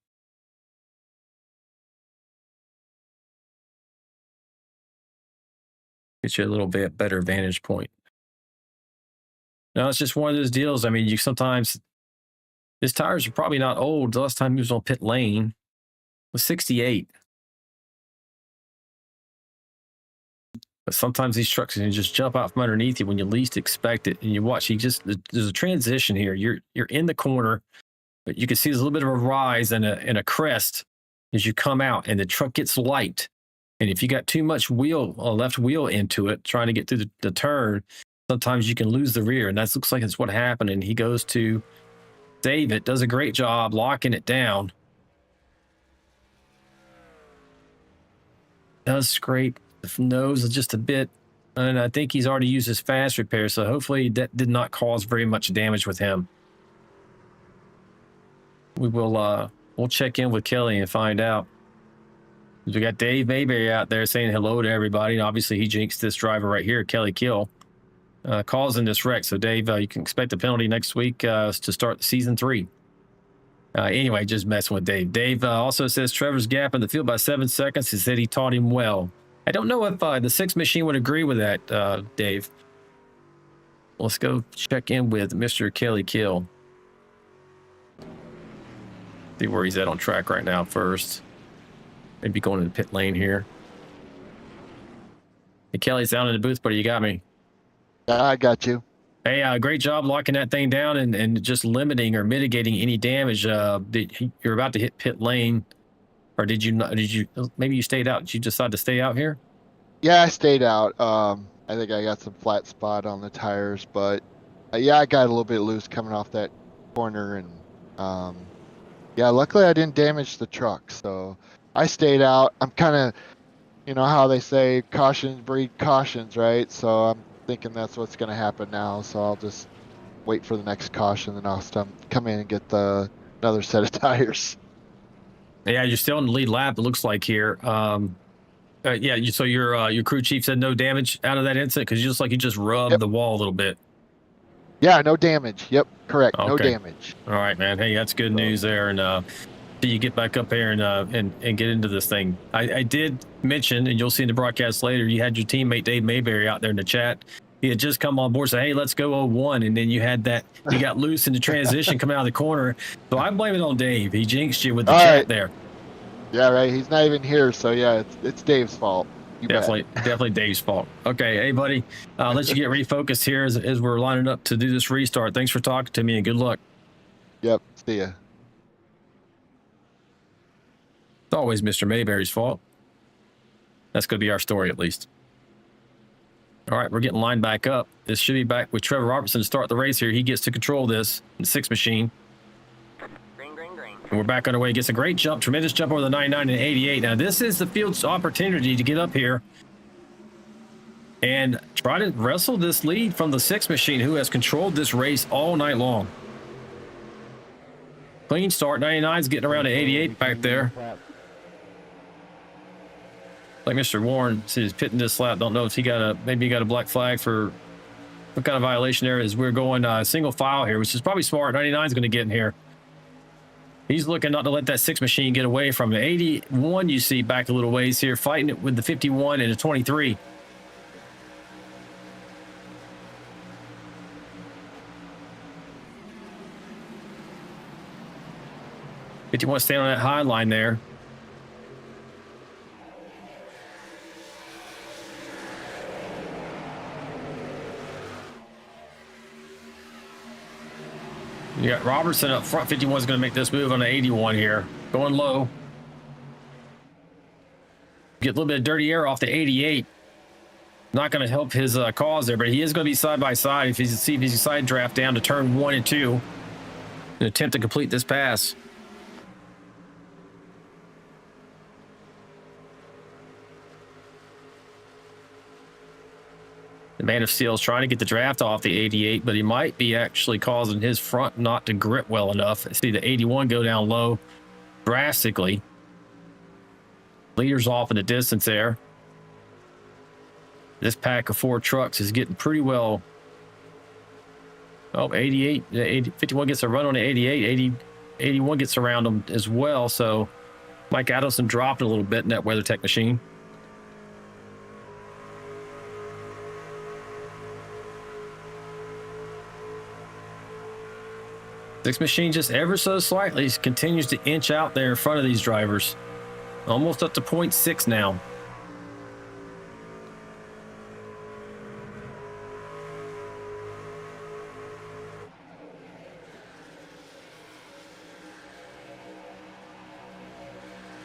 Get you a little bit better vantage point. No, it's just one of those deals. I mean, you sometimes, his tires are probably not old. The last time he was on pit lane was 68. But sometimes these trucks can just jump out from underneath you when you least expect it. And you watch, there's a transition here. You're in the corner, but you can see there's a little bit of a rise and a crest as you come out, and the truck gets light. And if you got too much left wheel into it, trying to get through the turn, sometimes you can lose the rear. And that looks like it's what happened. And he goes to save it, does a great job locking it down. Does scrape the nose just a bit. And I think he's already used his fast repair. So hopefully that did not cause very much damage with him. We will, we'll check in with Kelly and find out. We got Dave Mayberry out there saying hello to everybody. And obviously, he jinxed this driver right here, Kelly Kill, causing this wreck. So, Dave, you can expect a penalty next week to start season 3. Anyway, just messing with Dave. Dave also says Trevor's gap in the field by 7 seconds. He said he taught him well. I don't know if the 6 machine would agree with that, Dave. Let's go check in with Mr. Kelly Kill. See where he's at on track right now first. Maybe going in the pit lane here. Hey, Kelly's down in the booth, buddy. You got me. I got you. Hey, great job locking that thing down and just limiting or mitigating any damage. You're about to hit pit lane, or did you not? Did you? Maybe you stayed out. Did you decide to stay out here? Yeah, I stayed out. I think I got some flat spot on the tires, but yeah, I got a little bit loose coming off that corner, and yeah, luckily I didn't damage the truck, so I stayed out. I'm kind of, you know how they say cautions breed cautions, right? So I'm thinking that's what's going to happen now. So I'll just wait for the next caution, and I'll come in and get another set of tires. Yeah, you're still in the lead lap, it looks like here. Yeah, so your crew chief said no damage out of that incident because you just like you just rubbed the wall a little bit. Yeah, no damage. Yep, correct. Okay. No damage. All right, man. Hey, that's good news there. And you get back up here and get into this thing. I did mention, and you'll see in the broadcast later, you had your teammate Dave Mayberry out there in the chat. He had just come on board, say, hey, let's go 0-1. And then you got loose in the transition coming out of the corner. So I blame it on Dave. He jinxed you with the chat there. Yeah, right. He's not even here. So yeah, it's Dave's fault. Definitely Dave's fault. Okay. Hey, buddy, let you get refocused here as we're lining up to do this restart. Thanks for talking to me and good luck. Yep. See ya. It's always Mr. Mayberry's fault. That's going to be our story, at least. All right, we're getting lined back up. This should be back with Trevor Robertson to start the race here. He gets to control this, the 6 machine. And we're back underway. Gets a great jump, tremendous jump over the 99 and 88. Now, this is the field's opportunity to get up here and try to wrestle this lead from the 6 machine, who has controlled this race all night long. Clean start. 99's getting around to 88 back there. Like Mr. Warren is pitting this lap. Don't know if maybe he got a black flag for what kind of violation there is. We're going single file here, which is probably smart. 99's going to get in here. He's looking not to let that 6 machine get away from it. 81, you see back a little ways here, fighting it with the 51 and the 23. If you want to stay on that high line there, You got Robertson up front. 51 is going to make this move on the 81 here. Going low. Get a little bit of dirty air off the 88. Not going to help his cause there, but he is going to be side by side if he's side draft down to turn 1 and 2 and attempt to complete this pass. The Man of Steel is trying to get the draft off the 88, but he might be actually causing his front not to grip well enough. See the 81 go down low drastically. Leader's off in the distance there. This pack of 4 trucks is getting pretty well. Oh, 88, 51 gets a run on the 88. 81 gets around them as well. So Mike Adelson dropped a little bit in that WeatherTech machine. This machine just ever so slightly continues to inch out there in front of these drivers. Almost up to 0.6 now.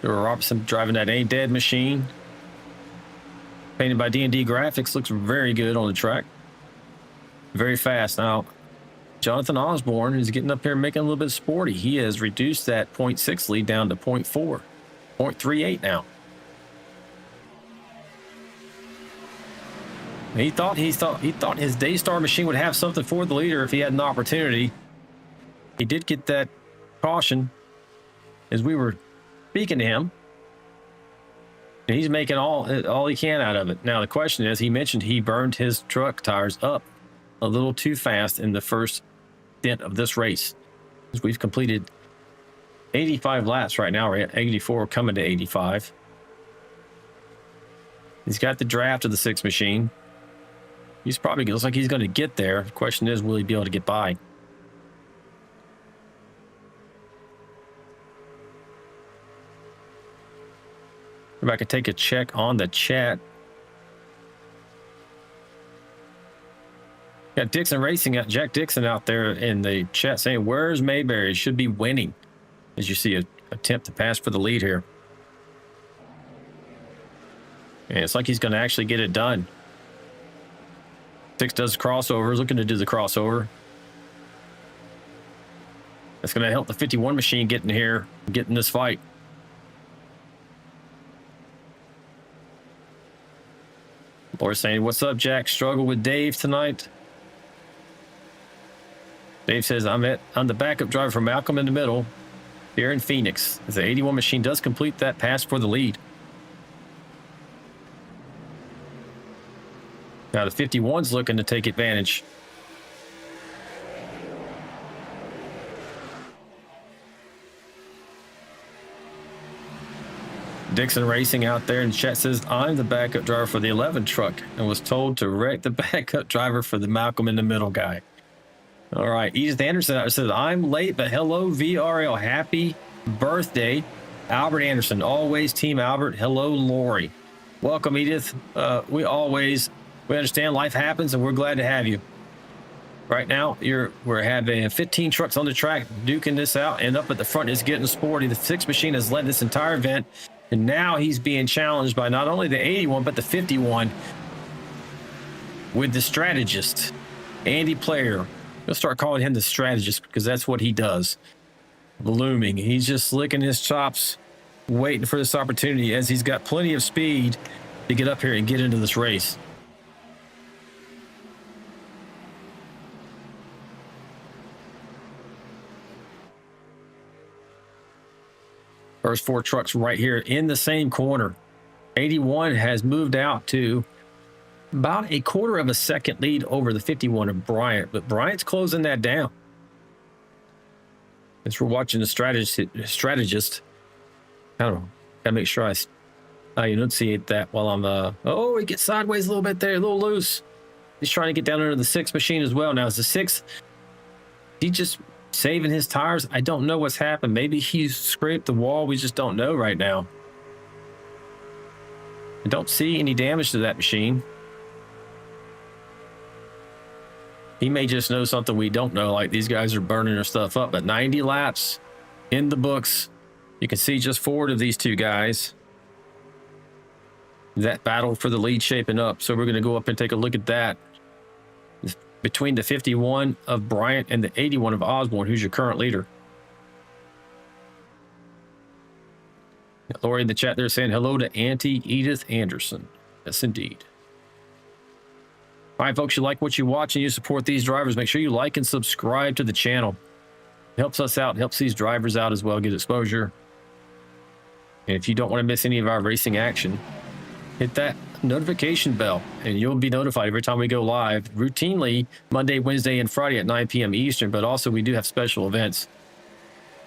Robinson driving that Ain't Dead machine. Painted by D&D Graphics. Looks very good on the track. Very fast. Now, Jonathan Osborne is getting up here and making a little bit sporty. He has reduced that 0.6 lead down to 0.4. 0.38 now. He thought his Daystar machine would have something for the leader if he had an opportunity. He did get that caution as we were speaking to him. And he's making all he can out of it. Now the question is, he mentioned he burned his truck tires up a little too fast in the first stint of this race. As we've completed 85 laps right now. We're at 84, coming to 85. He's got the draft of the 6 machine. He's probably, looks like he's going to get there. The question is, will he be able to get by? If I could take a check on the chat. Got Dixon Racing, got Jack Dixon out there in the chat saying, where's Mayberry? Should be winning. As you see an attempt to pass for the lead here. And it's like he's going to actually get it done. 6 does crossover, is looking to do the crossover. That's going to help the 51 machine get in here, get in this fight. Laura's saying, what's up, Jack? Struggle with Dave tonight? Dave says, I'm the backup driver for Malcolm in the middle here in Phoenix. As the 81 machine does complete that pass for the lead. Now the 51's looking to take advantage. Dixon Racing out there in chat says, I'm the backup driver for the 11 truck and was told to wreck the backup driver for the Malcolm in the middle guy. All right, Edith Anderson says, I'm late, but hello, VRL. Happy birthday, Albert Anderson. Always Team Albert. Hello, Lori. Welcome, Edith. We understand life happens, and we're glad to have you. Right now, we're having 15 trucks on the track, duking this out, and up at the front is getting sporty. The 6 machine has led this entire event, and now he's being challenged by not only the 81, but the 51 with the strategist, Andy Player. We'll start calling him the strategist because that's what he does. Looming. He's just licking his chops, waiting for this opportunity as he's got plenty of speed to get up here and get into this race. First 4 trucks right here in the same corner. 81 has moved out to about 1/4 of a second lead over the 51 of Bryant, but Bryant's closing that down. As we're watching the strategist, I don't know, gotta make sure I enunciate that while I'm oh, he gets sideways a little bit there, a little loose. He's trying to get down under the 6 machine as well. Now, is the 6, he just saving his tires? I don't know what's happened. Maybe he scraped the wall. We just don't know right now. I don't see any damage to that machine. He may just know something we don't know, like these guys are burning their stuff up. But 90 laps in the books. You can see just forward of these two guys that battle for the lead shaping up. So we're going to go up and take a look at that. Between the 51 of Bryant and the 81 of Osborne, who's your current leader? Lori in the chat there saying hello to Auntie Edith Anderson. Yes, indeed. All right, folks, you like what you watch and you support these drivers, make sure you like and subscribe to the channel. It helps us out, helps these drivers out as well, get exposure. And if you don't want to miss any of our racing action, hit that notification bell and you'll be notified every time we go live, routinely Monday, Wednesday, and Friday at 9 p.m. Eastern. But also we do have special events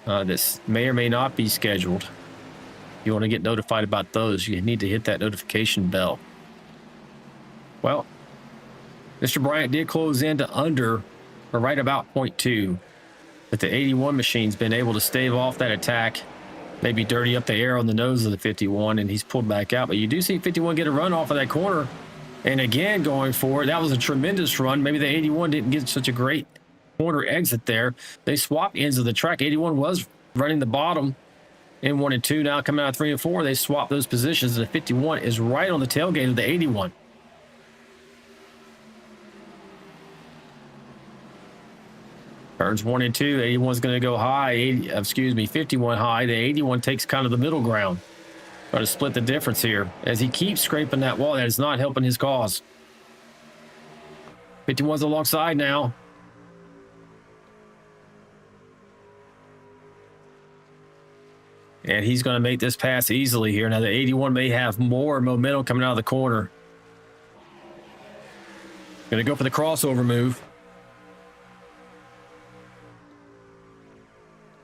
that may or may not be scheduled. If you want to get notified about those, you need to hit that notification bell. Well, Mr. Bryant did close into under or right about 0.2, but the 81 machine's been able to stave off that attack, maybe dirty up the air on the nose of the 51, and he's pulled back out. But you do see 51 get a run off of that corner, and again going for it. That was a tremendous run. Maybe the 81 didn't get such a great corner exit there. They swapped ends of the track. 81 was running the bottom in 1 and 2. Now coming out of 3 and 4, they swapped those positions, and the 51 is right on the tailgate of the 81. Turns 1 and 2, 81's going to go high, 51 high. The 81 takes kind of the middle ground. Try to split the difference here. As he keeps scraping that wall, that is not helping his cause. 51's alongside now. And he's going to make this pass easily here. Now the 81 may have more momentum coming out of the corner. Going to go for the crossover move.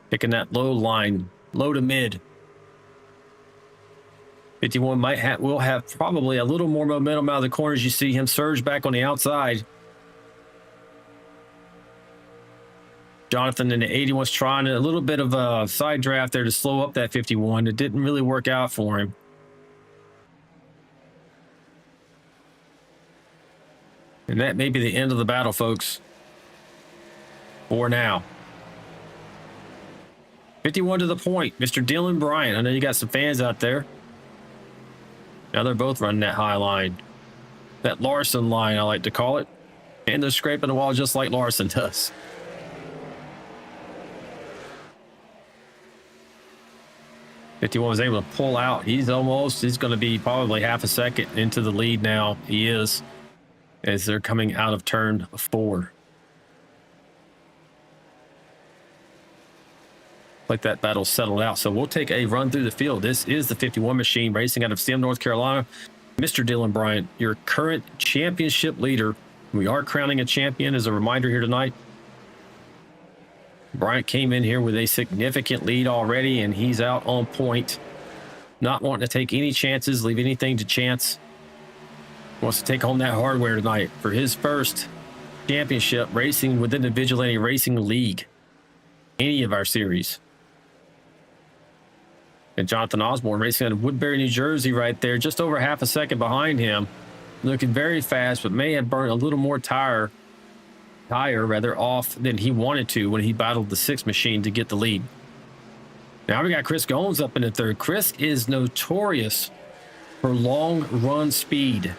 Picking that low line, low to mid. 51 will have probably a little more momentum out of the corners. You see him surge back on the outside. Jonathan in the 81's trying a little bit of a side draft there to slow up that 51. It didn't really work out for him. And that may be the end of the battle, folks. For now. 51 to the point. Mr. Dylan Bryant. I know you got some fans out there. Now they're both running that high line. That Larson line, I like to call it. And they're scraping the wall just like Larson does. .51 was able to pull out. He's going to be probably half a second into the lead now. He is, as they're coming out of turn 4. Like that battle settled out. So we'll take a run through the field. This is the 51 machine racing out of Sam, North Carolina. Mr. Dylan Bryant, your current championship leader. We are crowning a champion as a reminder here tonight. Bryant came in here with a significant lead already, and he's out on point. Not wanting to take any chances, leave anything to chance. Wants to take home that hardware tonight for his first championship racing within the Vigilante Racing League. Any of our series. And Jonathan Osborne racing out of Woodbury, New Jersey right there, just over half a second behind him. Looking very fast, but may have burned a little more tire off than he wanted to when he battled the 6 machine to get the lead. Now we got Chris Gomes up in the 3rd. Chris is notorious for long run speed.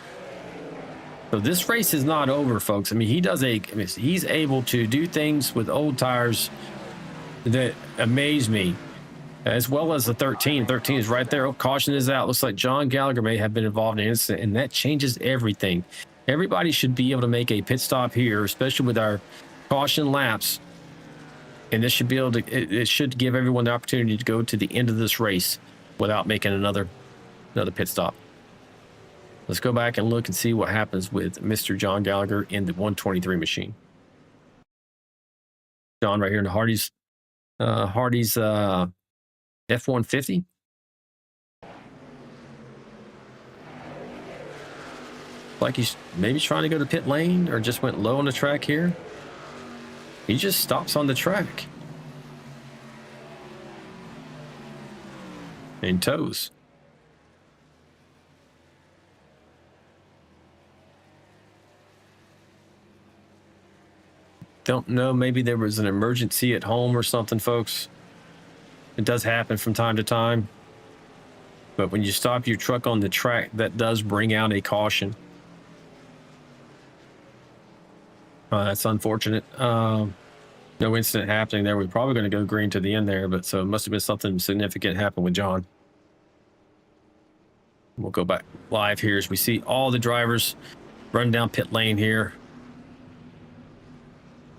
So this race is not over, folks. I mean, he's able to do things with old tires that amaze me, as well as the 13. 13 is right there. Oh, caution is out. Looks like John Gallagher may have been involved in an incident, and that changes everything. Everybody should be able to make a pit stop here, especially with our caution laps. And this should be able to, it should give everyone the opportunity to go to the end of this race without making another pit stop. Let's go back and look and see what happens with Mr. John Gallagher in the 123 machine. John right here in the Hardy's F-150. Like he's maybe trying to go to pit lane or just went low on the track here. He just stops on the track and tows. don't know. Maybe there was an emergency at home or something, folks. It does happen from time to time. But when you stop your truck on the track, that does bring out a caution. That's unfortunate. No incident happening there. We're probably going to go green to the end there, but so it must have been something significant happened with John. We'll go back live here as we see all the drivers run down pit lane here.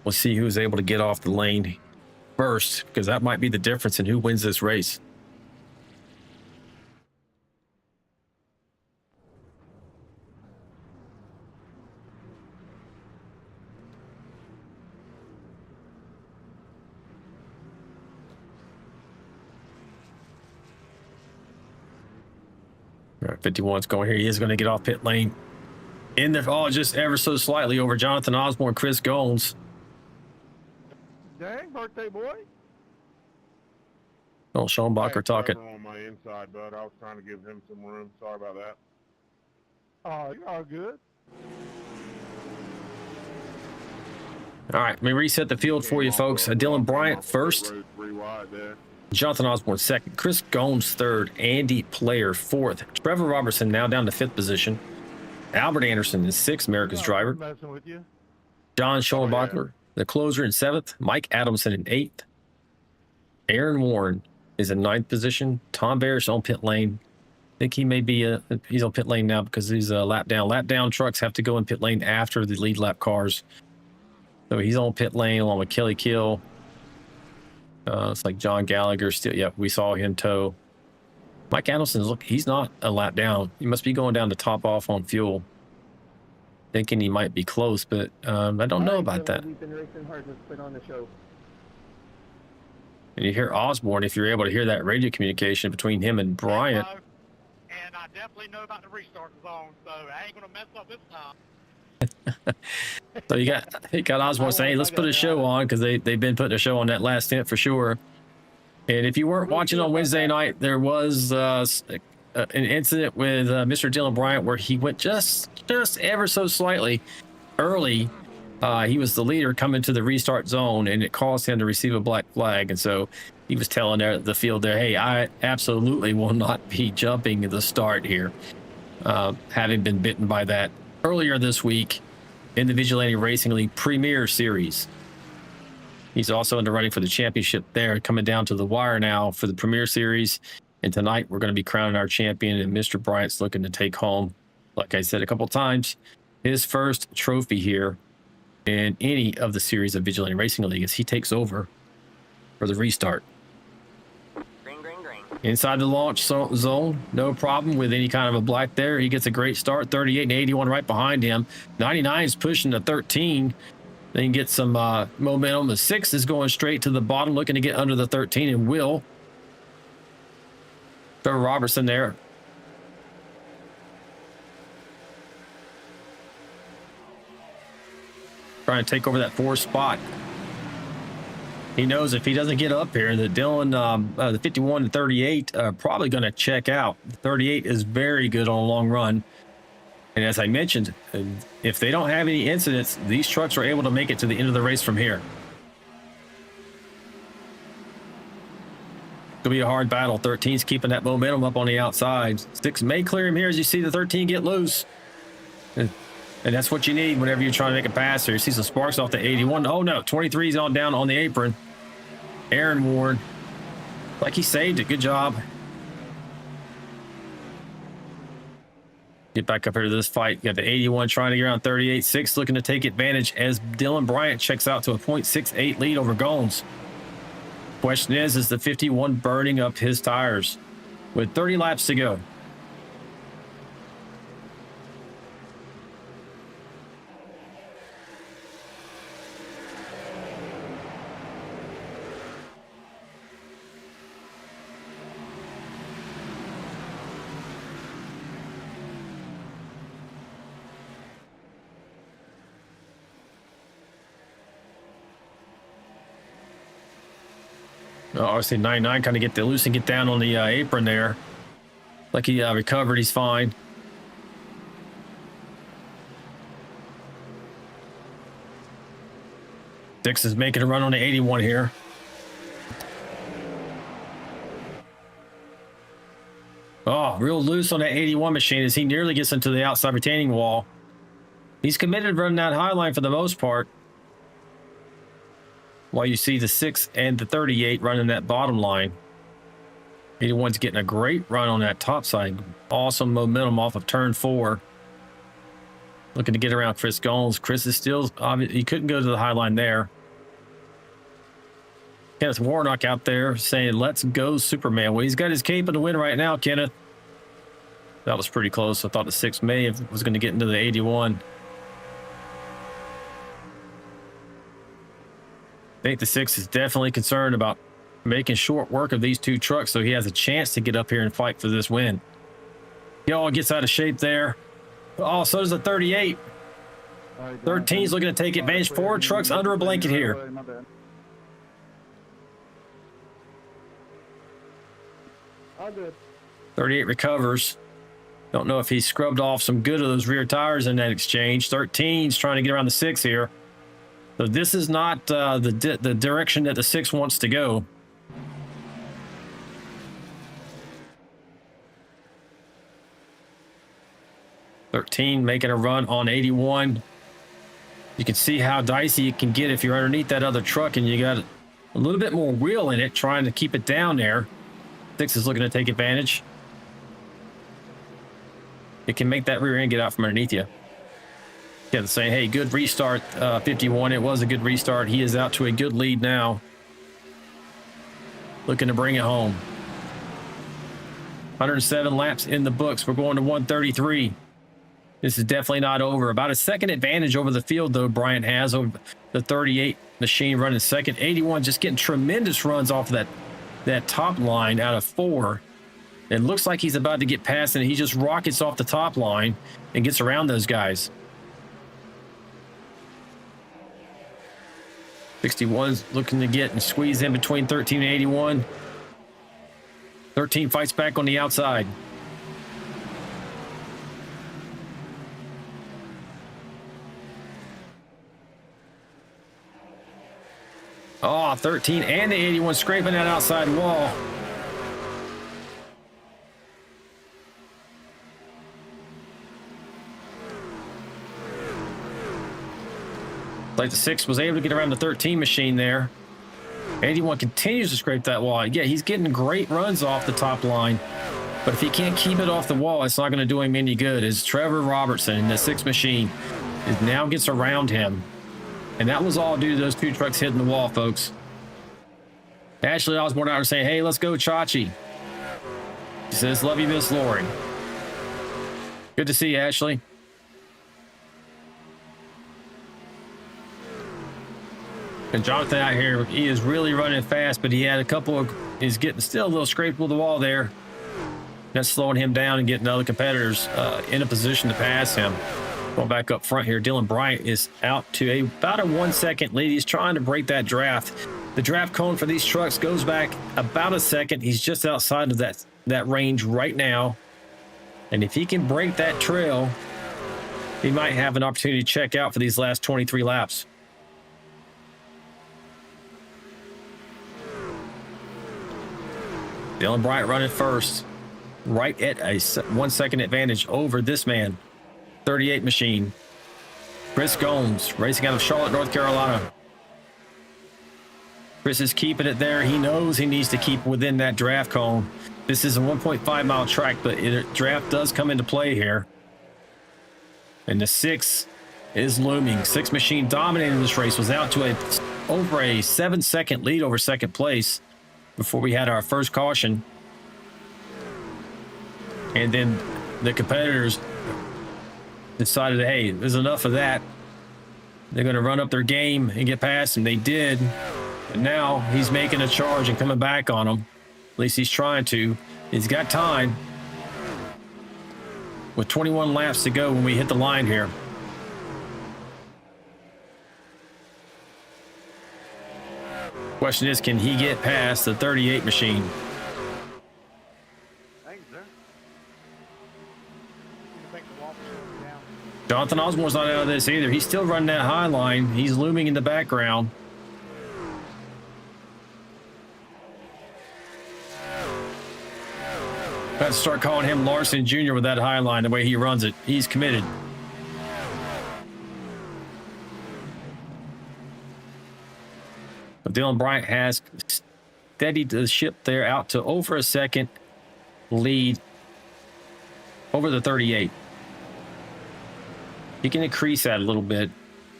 We'll see who's able to get off the lane first, because that might be the difference in who wins this race. All right, 51's going here. He is going to get off pit lane. In there, oh, just ever so slightly over Jonathan Osborne, Chris Goins. Dang, birthday boy. Oh, Schoenbacher talking. On my inside, bud. I was trying to give him some room. Sorry about that. Oh, you're all good. All right, let me reset the field for you, folks. Dylan Bryant first. Jonathan Osborne second. Chris Goins third. Andy Player fourth. Trevor Robertson now down to fifth position. Albert Anderson is sixth, America's driver. John Schoenbacher, the closer, in seventh. Mike Adamson in eighth. Aaron Warren is in ninth position. Tom Barris on pit lane. I think he may be he's on pit lane now because he's a lap down. Lap down trucks have to go in pit lane after the lead lap cars. So he's on pit lane along with Kelly Kill. It's like John Gallagher still. Yep, we saw him tow. Mike Adelson, look, he's not a lap down. He must be going down to top off on fuel. Thinking he might be close, but I don't know about that. We've been racing hard to put on the show. And you hear Osborne, if you're able to hear that radio communication between him and Bryant. And I definitely know about the restart zone, so I ain't going to mess up this time. So you got Osborne saying, hey, let's put a show on, because they've been putting a show on that last stint for sure. And if you weren't watching on Wednesday night, there was an incident with Mr. Dylan Bryant where he went just ever so slightly early. He was the leader coming to the restart zone, and it caused him to receive a black flag. And so he was telling the field there, hey, I absolutely will not be jumping the start here, having been bitten by that earlier this week in the Vigilante Racing League Premiere Series. He's also in the running for the championship there, coming down to the wire now for the Premiere Series. And tonight we're going to be crowning our champion, and Mr. Bryant's looking to take home, like I said a couple times, his first trophy here in any of the series of Vigilante Racing League as he takes over for the restart. Green, green, green. Inside the launch zone, no problem with any kind of a black there. He gets a great start, 38 and 81 right behind him. 99 is pushing to 13. Then get some momentum. The 6 is going straight to the bottom, looking to get under the 13, and will. Trevor Robertson there. Trying to take over that 4 spot. He knows if he doesn't get up here, that Dylan, the 51 and 38 are probably going to check out. The 38 is very good on a long run. And as I mentioned, if they don't have any incidents, these trucks are able to make it to the end of the race from here. It'll be a hard battle. 13's keeping that momentum up on the outside. 6 may clear him here as you see the 13 get loose. And that's what you need whenever you're trying to make a pass here. You see some sparks off the 81. Oh no, 23's on down on the apron. Aaron Ward. Like he saved it. Good job. Get back up here to this fight. You got the 81 trying to get around 38. 6 looking to take advantage as Dylan Bryant checks out to a 0.68 lead over Goins. Question is the 51 burning up his tires with 30 laps to go? Obviously 99 kind of get the loose and get down on the apron there. Like he recovered, he's fine. Dix is making a run on the 81 here. Oh, real loose on that 81 machine as he nearly gets into the outside retaining wall. He's committed running that high line for the most part. While you see the 6 and the 38 running that bottom line. 81's getting a great run on that top side. Awesome momentum off of turn 4. Looking to get around Chris Gomes. Chris is still, he couldn't go to the high line there. Kenneth Warnock out there saying, let's go Superman. Well, he's got his cape in the win right now, Kenneth. That was pretty close. I thought the 6 was going to get into the 81. I think the 6 is definitely concerned about making short work of these 2 trucks so he has a chance to get up here and fight for this win. He all gets out of shape there. Oh, so does the 38. 13's looking to take advantage. 4 trucks under a blanket here. 38 recovers. Don't know if he scrubbed off some good of those rear tires in that exchange. 13's trying to get around the 6 here. So this is not the direction that the 6 wants to go. .13 making a run on 81. You can see how dicey it can get if you're underneath that other truck and you got a little bit more wheel in it trying to keep it down there. 6 is looking to take advantage. It can make that rear end get out from underneath you. Yeah, saying, hey, good restart, 51. It was a good restart. He is out to a good lead now. Looking to bring it home. 107 laps in the books. We're going to 133. This is definitely not over. About a second advantage over the field, though, Bryant has over the 38 machine running second. 81 just getting tremendous runs off of that top line out of 4. It looks like he's about to get past, and he just rockets off the top line and gets around those guys. 61's looking to get and squeeze in between 13 and 81. 13 fights back on the outside. Oh, 13 and the 81 scraping that outside wall. Like the 6 was able to get around the 13 machine there. 81 continues to scrape that wall. Yeah, he's getting great runs off the top line. But if he can't keep it off the wall, it's not going to do him any good. As Trevor Robertson in the 6 machine now gets around him. And that was all due to those 2 trucks hitting the wall, folks. Ashley Osborne out there saying, hey, let's go, Chachi. She says, love you, Miss Lori. Good to see you, Ashley. And Jonathan out here, he is really running fast, but he had a couple of, he's getting still a little scraped with the wall there. That's slowing him down and getting other competitors in a position to pass him. Going back up front here, Dylan Bryant is out to about a 1 second lead. He's trying to break that draft. The draft cone for these trucks goes back about a second. He's just outside of that range right now. And if he can break that trail, he might have an opportunity to check out for these last 23 laps. Dylan Bryant running first, right at a 1 second advantage over this man, 38 machine. Chris Gomes racing out of Charlotte, North Carolina. Chris is keeping it there. He knows he needs to keep within that draft cone. This is a 1.5 mile track, but draft does come into play here. And the 6 is looming. 6 machine dominating this race, was out to over a 7 second lead over second place before we had our first caution. And then the competitors decided, hey, there's enough of that. They're going to run up their game and get past him. They did. But now he's making a charge and coming back on them. At least he's trying to. He's got time. With 21 laps to go when we hit the line here. Question is, can he get past the 38 machine? Thanks, sir. I think the wall is down. Jonathan Osborne's not out of this either. He's still running that high line. He's looming in the background. Got to start calling him Larson Jr. with that high line, the way he runs it. He's committed. But Dylan Bryant has steadied the ship there out to over a second lead over the 38. He can increase that a little bit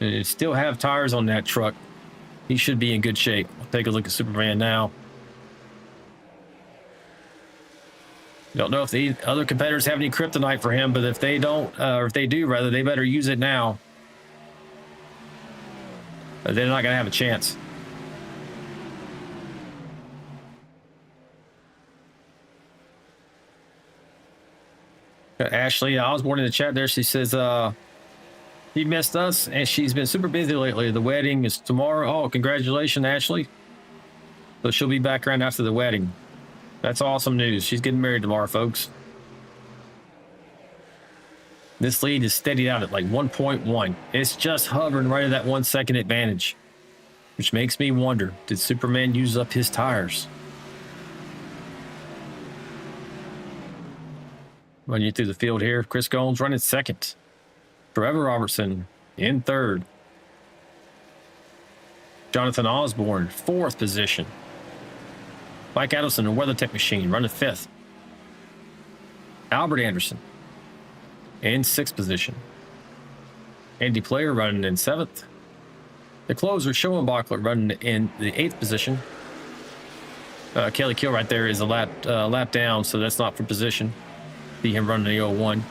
and still have tires on that truck. He should be in good shape. We'll take a look at Superman now. Don't know if the other competitors have any kryptonite for him, but if they don't, or if they do, rather, they better use it now. They're not going to have a chance. Ashley Osborne in the chat there, she says, he missed us, and she's been super busy lately. The wedding is tomorrow. Oh, congratulations, Ashley. So she'll be back around after the wedding. That's awesome news. She's getting married tomorrow, folks. This lead is steadied out at like 1.1. It's just hovering right at that 1 second advantage, which makes me wonder, did Superman use up his tires? Running you through the field here. Chris Gomes running second. Trevor Robertson in third. Jonathan Osborne, fourth position. Mike Adelson, a WeatherTech machine, running fifth. Albert Anderson in sixth position. Andy Player running in seventh. The closer, Schoenbachler, running in the eighth position. Kelly Kill right there is a lap down, so that's not for position. See him running the 01.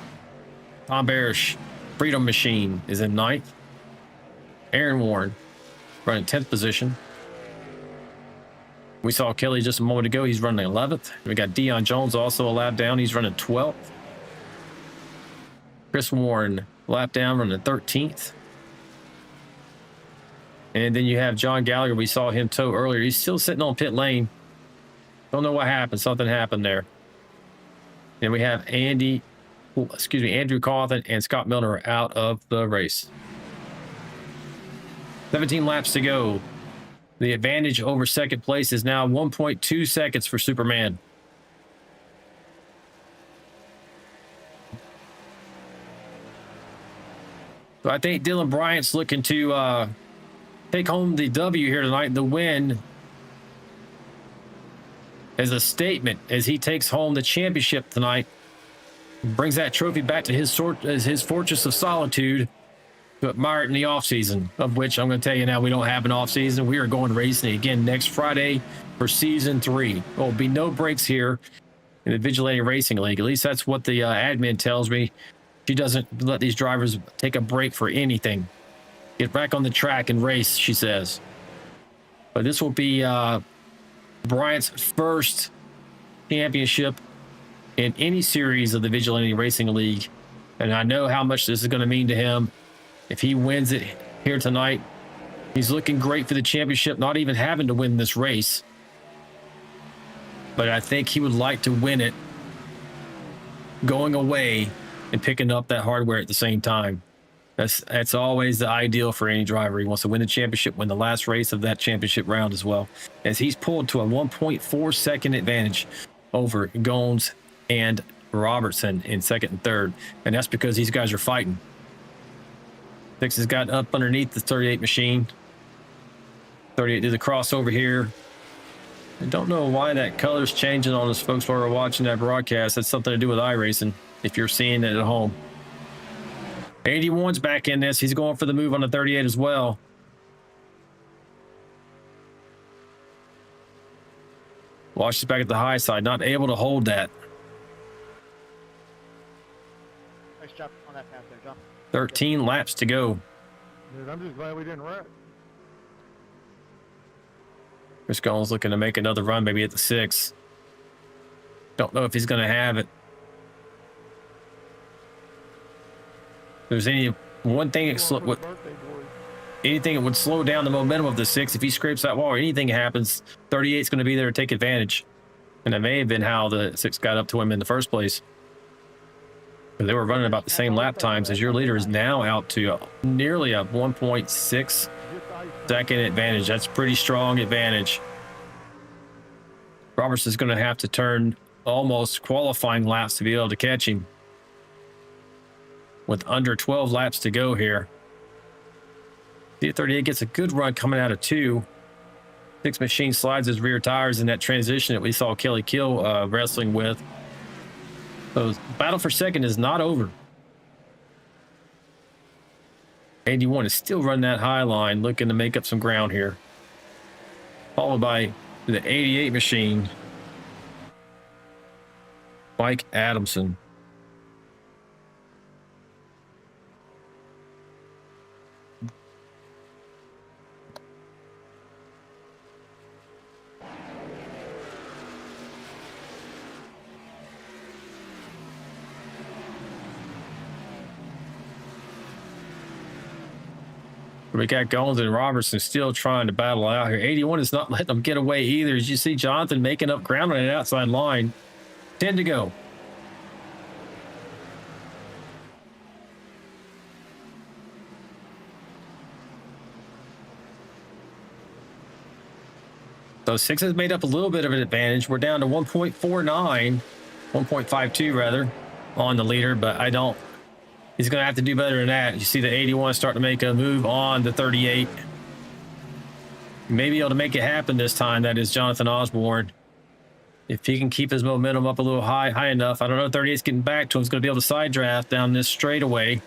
Tom Barish, Freedom Machine, is in ninth. Aaron Warren running 10th position. We saw Kelly just a moment ago. He's running 11th. We got Deion Jones also a lap down. He's running 12th. Chris Warren, lap down, running 13th. And then you have John Gallagher. We saw him tow earlier. He's still sitting on pit lane. Don't know what happened. Something happened there. And we have Andrew Cawthon and Scott Milner are out of the race. 17 laps to go. The advantage over second place is now 1.2 seconds for Superman. So I think Dylan Bryant's looking to take home the W here tonight, the win, as a statement as he takes home the championship tonight. Brings that trophy back to his fortress of solitude to admire it in the offseason, of which I'm going to tell you now, we don't have an offseason. We are going racing again next Friday for season 3. There will be no breaks here in the Vigilante Racing League. At least that's what the admin tells me. She doesn't let these drivers take a break for anything. Get back on the track and race, she says. But this will be Bryant's first championship in any series of the Vigilante Racing League. And I know how much this is going to mean to him. If he wins it here tonight, he's looking great for the championship, not even having to win this race. But I think he would like to win it going away and picking up that hardware at the same time. That's always the ideal for any driver. He wants to win the championship, win the last race of that championship round as well, as he's pulled to a 1.4 second advantage over Gones and Robertson in second and third. And that's because these guys are fighting. Six has got up underneath the 38 machine. 38 did the crossover here. I don't know why that color's changing on us, folks, while we're watching that broadcast. That's something to do with iRacing, if you're seeing it at home. 81's back in this. He's going for the move on the 38 as well. Wash is back at the high side, not able to hold that. Nice job on that pass there, John. 13 laps to go. Dude, I'm just glad we didn't wreck. Chris Goins looking to make another run, maybe at the 6. Don't know if he's going to have it. If there's any one thing anything that would slow down the momentum of the 6, if he scrapes that wall or anything happens, 38 is going to be there to take advantage. And that may have been how the 6 got up to him in the first place. But they were running about the same lap times, as your leader is now out to nearly a 1.6 second advantage. That's pretty strong advantage. Roberts is going to have to turn almost qualifying laps to be able to catch him with under 12 laps to go here. The 38 gets a good run coming out of 2. 6 Machine slides his rear tires in that transition that we saw Kelly Kill wrestling with. So battle for second is not over. 81 is still running that high line, looking to make up some ground here. Followed by the 88 Machine, Mike Adamson. We got Goins and Robertson still trying to battle out here. 81 is not letting them get away either. As you see Jonathan making up ground on an outside line. 10 to go. So 6 has made up a little bit of an advantage. We're down to 1.49, 1.52 rather, on the leader, but he's going to have to do better than that. You see the 81 starting to make a move on the 38. Maybe able to make it happen this time. That is Jonathan Osborne. If he can keep his momentum up a little high enough. I don't know, 38's getting back to him. He's going to be able to side draft down this straightaway.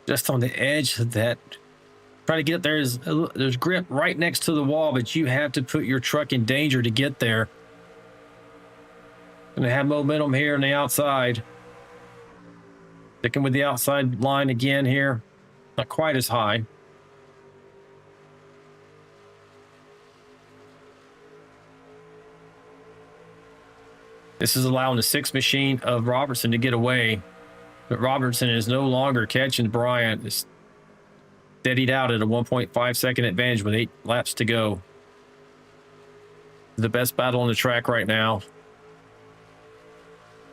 Just on the edge of that. Try to get there. There's grip right next to the wall, but you have to put your truck in danger to get there. Going to have momentum here on the outside. Sticking with the outside line again here. Not quite as high. This is allowing the 6 Machine of Robertson to get away. But Robertson is no longer catching Bryant. It's steadied out at a 1.5 second advantage with 8 laps to go. The best battle on the track right now.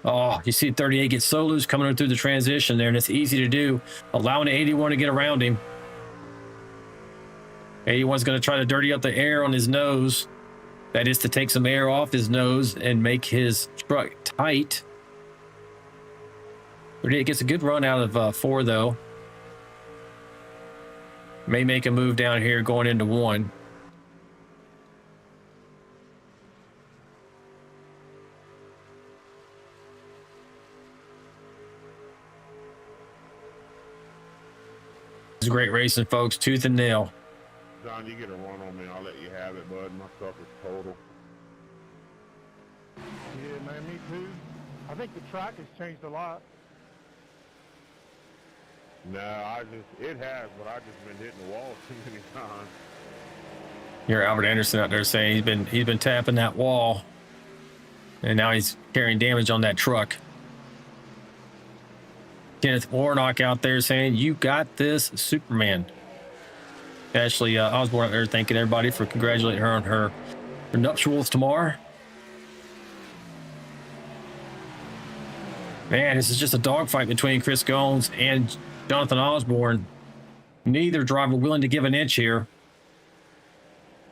Oh, you see 38 get so loose coming through the transition there, and it's easy to do, allowing the 81 to get around him. 81's going to try to dirty up the air on his nose. That is to take some air off his nose and make his truck tight. 38 gets a good run out of 4, though. May make a move down here going into 1. This is great racing, folks. Tooth and nail. John, you get a run on me, I'll let you have it, bud. My stuff is total. Yeah, man, me too. I think the track has changed a lot. No, it has, but I've just been hitting the wall too many times. You're Albert Anderson out there saying he's been tapping that wall, and now he's carrying damage on that truck. Kenneth Warnock out there saying, "You got this, Superman." Ashley Osborne out there thanking everybody for congratulating her on her nuptials tomorrow. Man, this is just a dogfight between Chris Goins and Jonathan Osborne. Neither driver willing to give an inch here.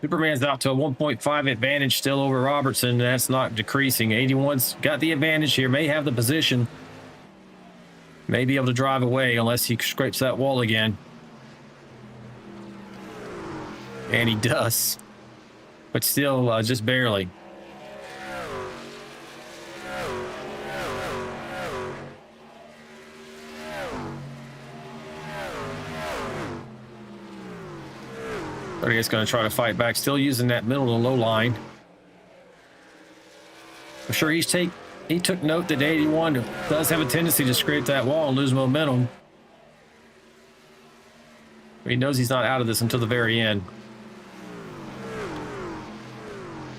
Superman's out to a 1.5 advantage still over Robertson. And that's not decreasing. 81's got the advantage here, may have the position. May be able to drive away unless he scrapes that wall again. And he does. But still, just barely. I guess going to try to fight back, still using that middle to low line. I'm sure he took note that 81 does have a tendency to scrape that wall and lose momentum. He knows he's not out of this until the very end.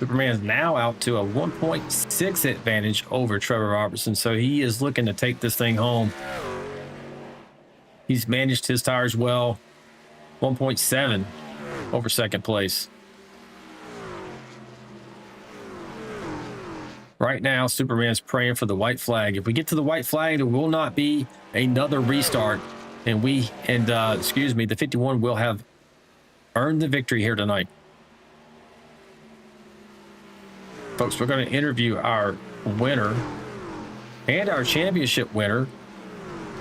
Superman's now out to a 1.6 advantage over Trevor Robertson, so he is looking to take this thing home. He's managed his tires well. 1.7 over second place. Right now, Superman's praying for the white flag. If we get to the white flag, there will not be another restart. And the 51 will have earned the victory here tonight. Folks, we're going to interview our winner and our championship winner.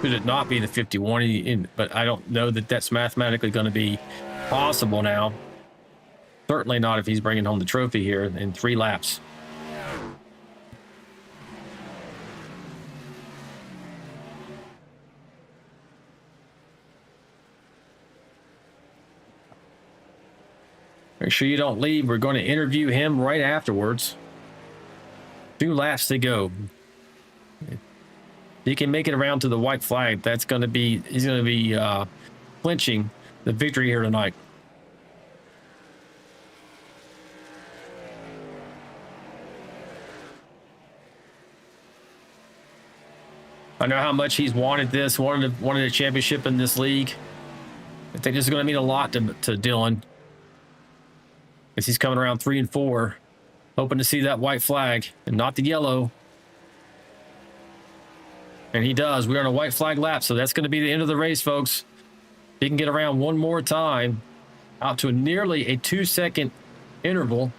Could it not be the 51? But I don't know that that's mathematically going to be possible now. Certainly not if he's bringing home the trophy here in 3 laps. Make sure you don't leave. We're going to interview him right afterwards. 2 laps to go. If he can make it around to the white flag, he's going to be clinching the victory here tonight. I know how much he's wanted this, wanted a championship in this league. I think this is going to mean a lot to Dylan, as he's coming around 3 and 4, hoping to see that white flag and not the yellow. And he does. We're on a white flag lap, so that's going to be the end of the race, folks. If he can get around one more time, out to nearly a 2-second interval,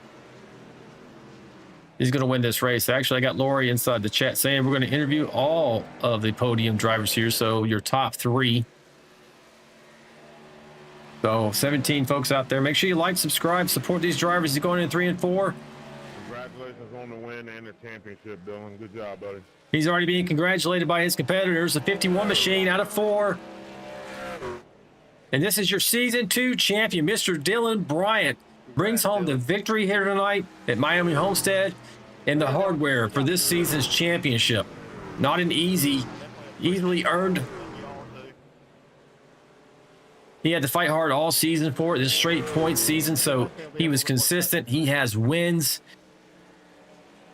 he's going to win this race. Actually, I got Lori inside the chat saying we're going to interview all of the podium drivers here, so your top 3. So 17 folks out there, make sure you like, subscribe, support these drivers. He's going in 3 and 4. Congratulations on the win and the championship, Dylan. Good job, buddy. He's already being congratulated by his competitors. The 51 machine out of 4. And this is your season 2 champion, Mr. Dylan Bryant. Brings home the victory here tonight at Miami Homestead and the hardware for this season's championship. Not an easily earned. He had to fight hard all season for it, this straight point season, so he was consistent. He has wins.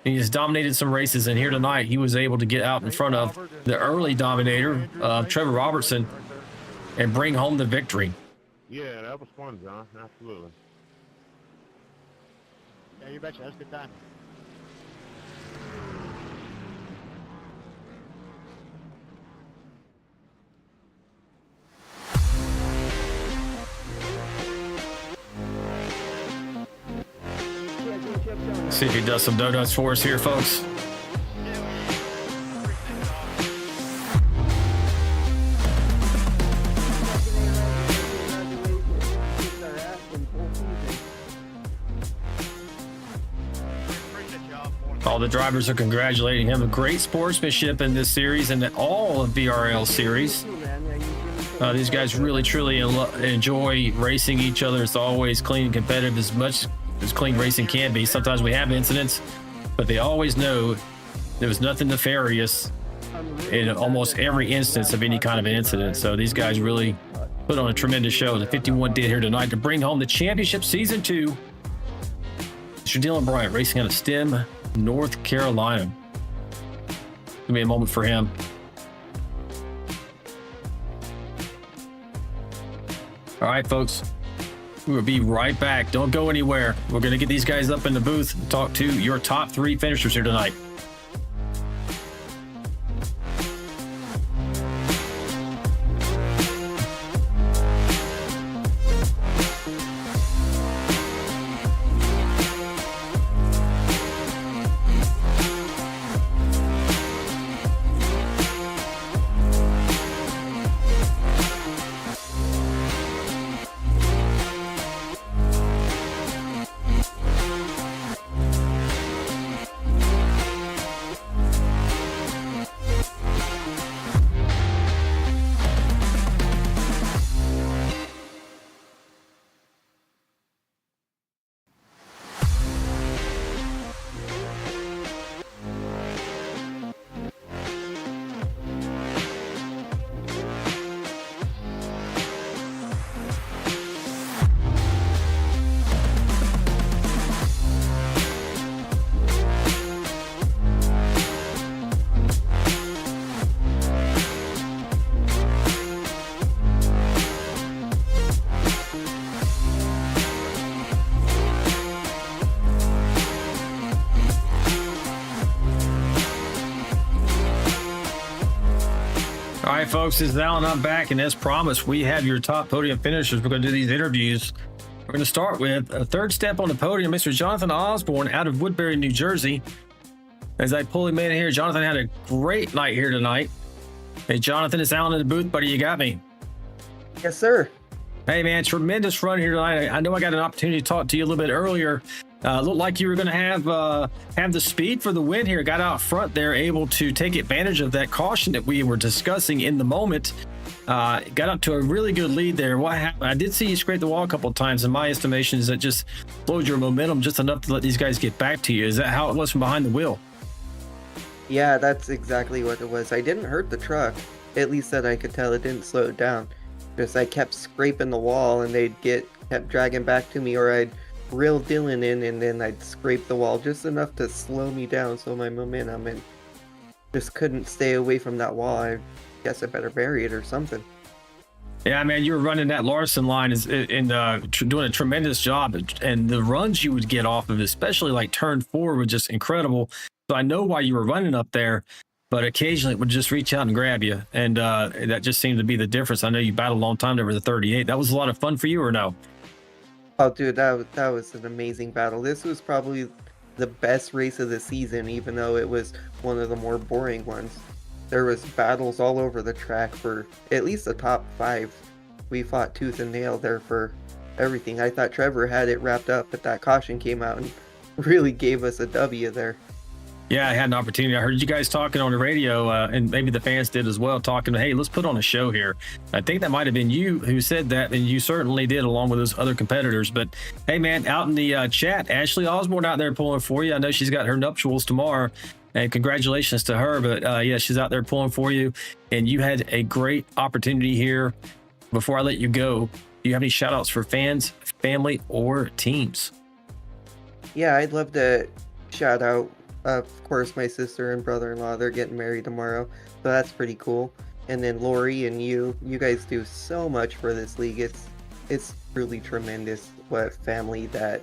And he has dominated some races, and here tonight he was able to get out in front of the early dominator, Trevor Robertson, and bring home the victory. Yeah, that was fun, John. Absolutely. Yeah, you betcha. That's a good time. See if he does some donuts for us here, folks. All the drivers are congratulating him. A great sportsmanship in this series and all of VRL series. These guys really, truly enjoy racing each other. It's always clean and competitive, as much as clean racing can be. Sometimes we have incidents, but they always know there was nothing nefarious in almost every instance of any kind of an incident. So these guys really put on a tremendous show. The 51 did here tonight to bring home the championship season 2. Mr. Dylan Bryant racing out of Stem, North Carolina. It's gonna be a moment for him. All right, folks. We will be right back. Don't go anywhere. We're going to get these guys up in the booth and talk to your top 3 finishers here tonight. right, folks, this is Alan. I'm back, and as promised, we have your top podium finishers. We're going to do these interviews. We're going to start with a third step on the podium, Mr. Jonathan Osborne out of Woodbury, New Jersey. As I pull him in here, Jonathan had a great night here tonight. Hey, Jonathan, it's Alan in the booth, buddy. You got me. Yes, sir. Hey, man, tremendous run here tonight. I know I got an opportunity to talk to you a little bit earlier. Looked like you were going to have the speed for the win here. Got out front there, able to take advantage of that caution that we were discussing in the moment. Got up to a really good lead there. What happened? I did see you scrape the wall a couple of times. In my estimation, is that just slowed your momentum just enough to let these guys get back to you. Is that how it was from behind the wheel? Yeah, that's exactly what it was. I didn't hurt the truck. At least that I could tell. It didn't slow it down. Just I kept scraping the wall, and they'd kept dragging back to me, or I'd reel Dylan in, and then I'd scrape the wall just enough to slow me down, so my momentum, and just couldn't stay away from that wall. I guess I better bury it or something. Yeah, man, you were running that Larson line and doing a tremendous job, and the runs you would get off of, especially like turn 4, were just incredible. So I know why you were running up there, but occasionally it would just reach out and grab you, and that just seemed to be the difference. I know you battled a long time over the 38. That was a lot of fun for you, or no? Oh, dude, that was an amazing battle. This was probably the best race of the season, even though it was one of the more boring ones. There was battles all over the track for at least the top 5. We fought tooth and nail there for everything. I thought Trevor had it wrapped up, but that caution came out and really gave us a W there. Yeah, I had an opportunity. I heard you guys talking on the radio, and maybe the fans did as well, talking, hey, let's put on a show here. I think that might have been you who said that, and you certainly did, along with those other competitors. But, hey, man, out in the chat, Ashley Osborne out there pulling for you. I know she's got her nuptials tomorrow, and congratulations to her. But, yeah, she's out there pulling for you, and you had a great opportunity here. Before I let you go, do you have any shout-outs for fans, family, or teams? Yeah, I'd love to shout out, of course, my sister and brother-in-law. They're getting married tomorrow, so that's pretty cool. And then Lori and you guys do so much for this league. It's truly tremendous what family that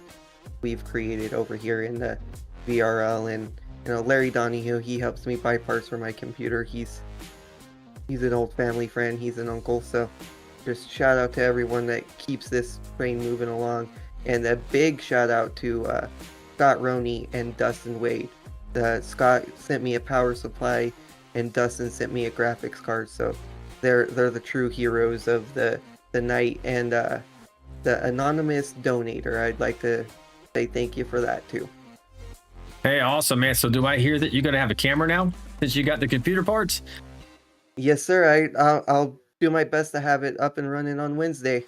we've created over here in the VRL. And Larry Donahue, he helps me buy parts for my computer. He's an old family friend. He's an uncle. So just shout out to everyone that keeps this train moving along. And a big shout out to Scott Roney and Dustin Wade. Scott sent me a power supply, and Dustin sent me a graphics card. So they're the true heroes of the night. And the anonymous donator, I'd like to say thank you for that too. Hey, awesome, man. So do I hear that you're going to have a camera now since you got the computer parts? Yes, sir. I'll do my best to have it up and running on Wednesday.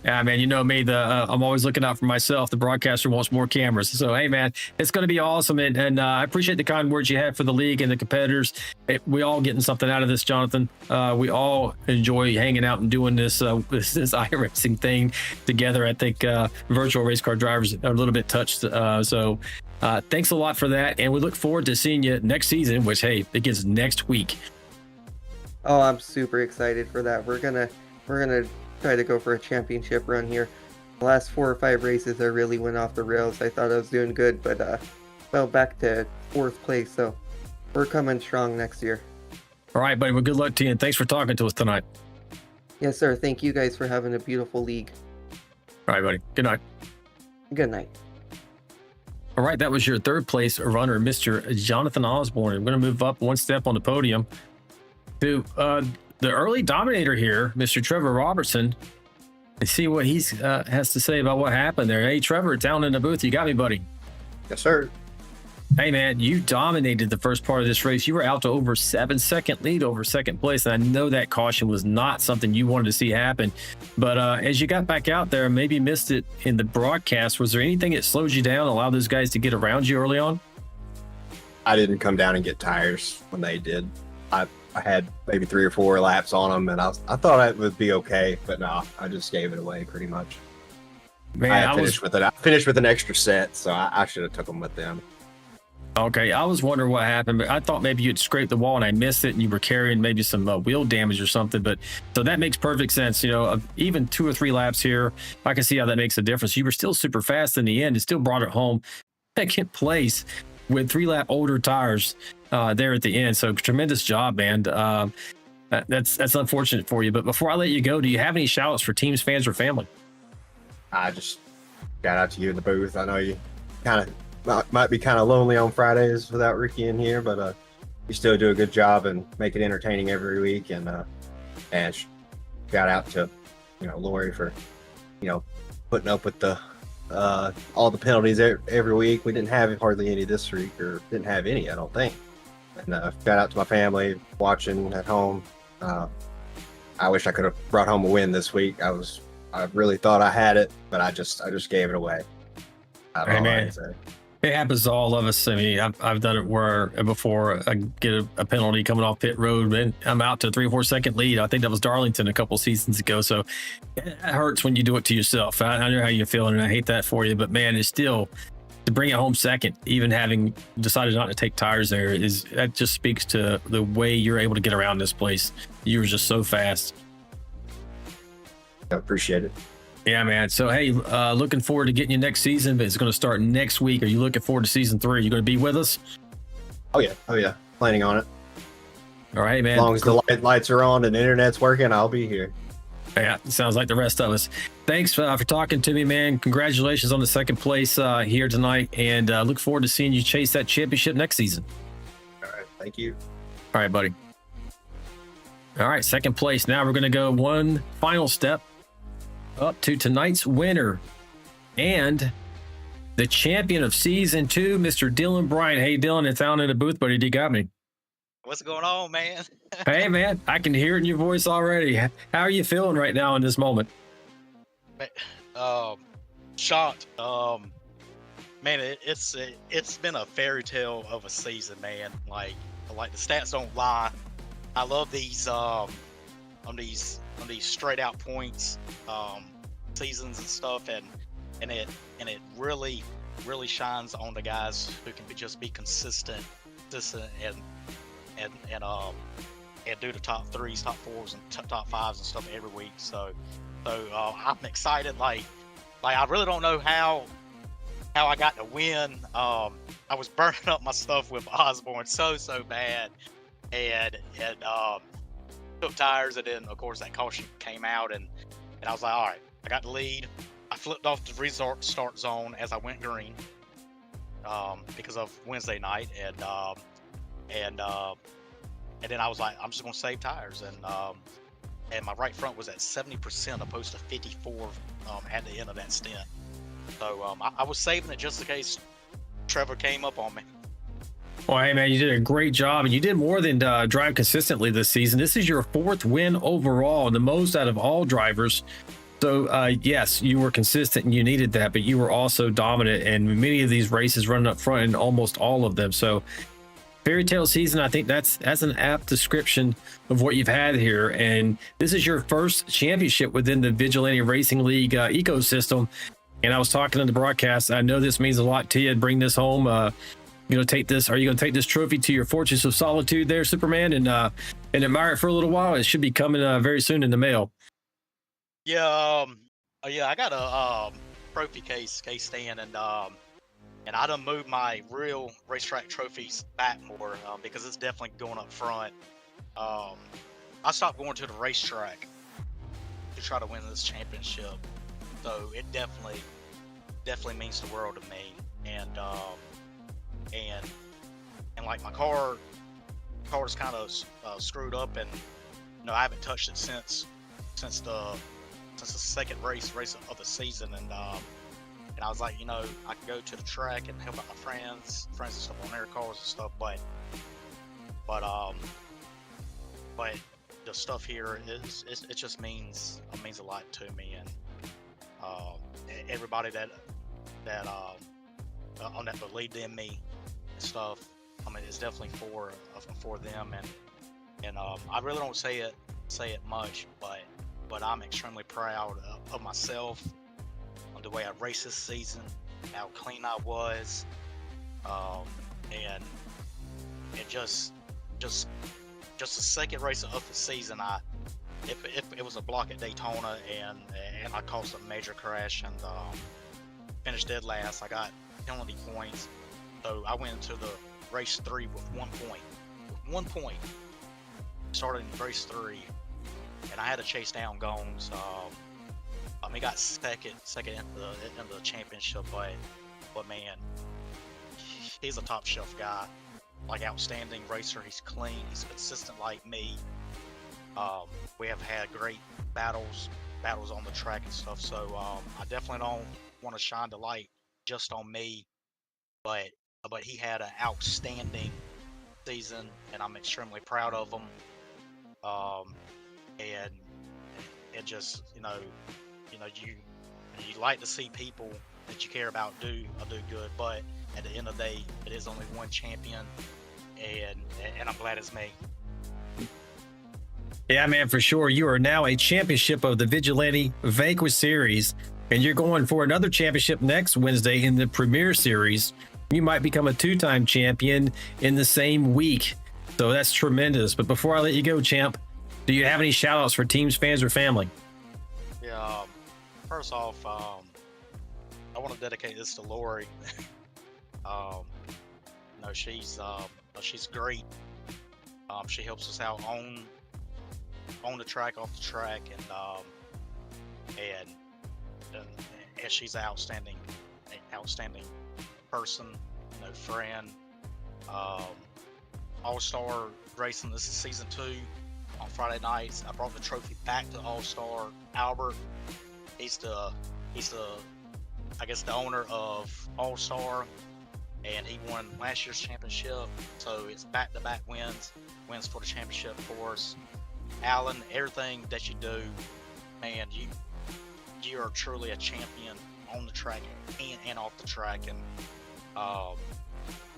Yeah, man, you know me, I'm always looking out for myself. The broadcaster wants more cameras. So, hey, man, it's going to be awesome. And I appreciate the kind words you have for the league and the competitors. We all getting something out of this, Jonathan. We all enjoy hanging out and doing this iRacing thing together. I think virtual race car drivers are a little bit touched. So thanks a lot for that. And we look forward to seeing you next season, which, hey, begins next week. Oh, I'm super excited for that. We're gonna try to go for a championship run here. The last 4 or 5 races I really went off the rails. I thought I was doing good, but fell back to 4th place. So we're coming strong next year. All right, buddy. Well, good luck to you, and thanks for talking to us tonight. Yes, sir. Thank you guys for having a beautiful league. All right, buddy. Good night. Good night. All right, that was your third place runner, Mr. Jonathan Osborne. We're going to move up one step on the podium to the early dominator here, Mr. Trevor Robertson, and see what he has to say about what happened there. Hey, Trevor, down in the booth, you got me, buddy. Yes, sir. Hey, man, you dominated the first part of this race. You were out to over 7-second lead over second place, and I know that caution was not something you wanted to see happen. But as you got back out there, maybe missed it in the broadcast, was there anything that slowed you down, allowed those guys to get around you early on? I didn't come down and get tires when they did. I had maybe 3 or 4 laps on them, and I thought it would be okay, but no, I just gave it away pretty much. Man, I finished with an extra set, so I should have took them with them. Okay, I was wondering what happened, but I thought maybe you'd scraped the wall and I missed it, and you were carrying maybe some wheel damage or something. But so that makes perfect sense. Even 2 or 3 laps here, I can see how that makes a difference. You were still super fast in the end and still brought it home. Second place with 3-lap older tires there at the end. So tremendous job, man. That's unfortunate for you. But before I let you go, do you have any shout outs for teams, fans, or family? I just shout out to you in the booth. I know you kind of might be kind of lonely on Fridays without Ricky in here, but you still do a good job and make it entertaining every week. And shout out to Lori for putting up with the all the penalties every week. We didn't have hardly any this week, or didn't have any, I don't think. And shout out to my family watching at home. I wish I could have brought home a win this week. I really thought I had it, but I just gave it away. Hey, man. It happens to all of us. I mean, I've done it where before I get a penalty coming off pit road, and I'm out to a 3 or 4 second lead. I think that was Darlington a couple seasons ago. So it hurts when you do it to yourself. I know how you're feeling, and I hate that for you. But man, it's still to bring it home second, even having decided not to take tires there, that just speaks to the way you're able to get around this place. You were just so fast. I appreciate it. Yeah, man. So, hey, looking forward to getting you next season, but it's going to start next week. Are you looking forward to season 3? Are you going to be with us? Oh, yeah. Planning on it. All right, man. As long as the lights are on and the internet's working, I'll be here. Yeah, sounds like the rest of us. Thanks for talking to me, man. Congratulations on the second place here tonight, and look forward to seeing you chase that championship next season. All right. Thank you. All right, buddy. All right, second place. Now we're going to go one final step up to tonight's winner and the champion of season 2, Mr. Dylan Bryant. Hey, Dylan, it's out in the booth, buddy. You got me. What's going on, man? Hey, man, I can hear it in your voice already. How are you feeling right now in this moment? Shocked. Man, it's been a fairy tale of a season, man. Like the stats don't lie. I love these on these straight out points seasons and stuff, and it really shines on the guys who can just be consistent and do the top 3s, top 4s, and top 5s and stuff every week. So I'm excited. Like I really don't know how I got to win. I was burning up my stuff with Osborne so bad, and took tires, and then of course that caution came out, and I was like, all right, I got the lead. I flipped off the restart start zone as I went green because of Wednesday night, and then I was like, I'm just gonna save tires, and my right front was at 70% opposed to 54 at the end of that stint. So I was saving it just in case Trevor came up on me. Well, hey, man, you did a great job, and you did more than drive consistently this season. This is your 4th win overall, and the most out of all drivers. So, yes, you were consistent, and you needed that, but you were also dominant in many of these races, running up front in almost all of them. So, fairy tale season, I think that's an apt description of what you've had here. And this is your first championship within the Vigilante Racing League ecosystem. And I was talking in the broadcast, I know this means a lot to you. Bring this home. Are you going to take this trophy to your Fortress of Solitude there, Superman, and admire it for a little while? It should be coming very soon in the mail. Yeah, I got a trophy case stand, and I done moved my real racetrack trophies back more because it's definitely going up front. I stopped going to the racetrack to try to win this championship, so it definitely means the world to me. And like my car's kind of screwed up, and I haven't touched it since the second race of the season, and I was like, I could go to the track and help out my friends and stuff on their cars and stuff, but the stuff here it just means a lot to me, and everybody that on that believed in me and stuff. I mean, it's definitely for them, and I really don't say it much, but I'm extremely proud of myself on the way I raced this season, how clean I was, and just the second race of the season, it was a block at Daytona, and I caused a major crash and finished dead last. I got penalty points, so I went into the race 3 with 1 point. started in race 3, and I had to chase down Gomes. He got second into the championship, but man, he's a top shelf guy, like outstanding racer. He's clean, he's consistent like me. We have had great battles on the track and stuff. So I definitely don't want to shine the light just on me, but he had an outstanding season, and I'm extremely proud of him. And it just you like to see people that you care about do good, but at the end of the day, it is only one champion, and I'm glad it's me. Yeah, man, for sure. You are now a championship of the Vigilante Vanquish Series, and you're going for another championship next Wednesday in the Premiere Series. You might become a 2-time champion in the same week. So that's tremendous. But before I let you go, champ, do you have any shout outs for teams, fans, or family? Yeah, first off, I want to dedicate this to Lori. She's great. She helps us out on the track, off the track, and she's an outstanding person, friend. All-Star Racing, this is season 2. On Friday nights, I brought the trophy back to All-Star Albert. He's the I guess the owner of All-Star, and he won last year's championship. So it's back-to-back wins for the championship for us. Alan, everything that you do, man, you are truly a champion on the track and off the track. And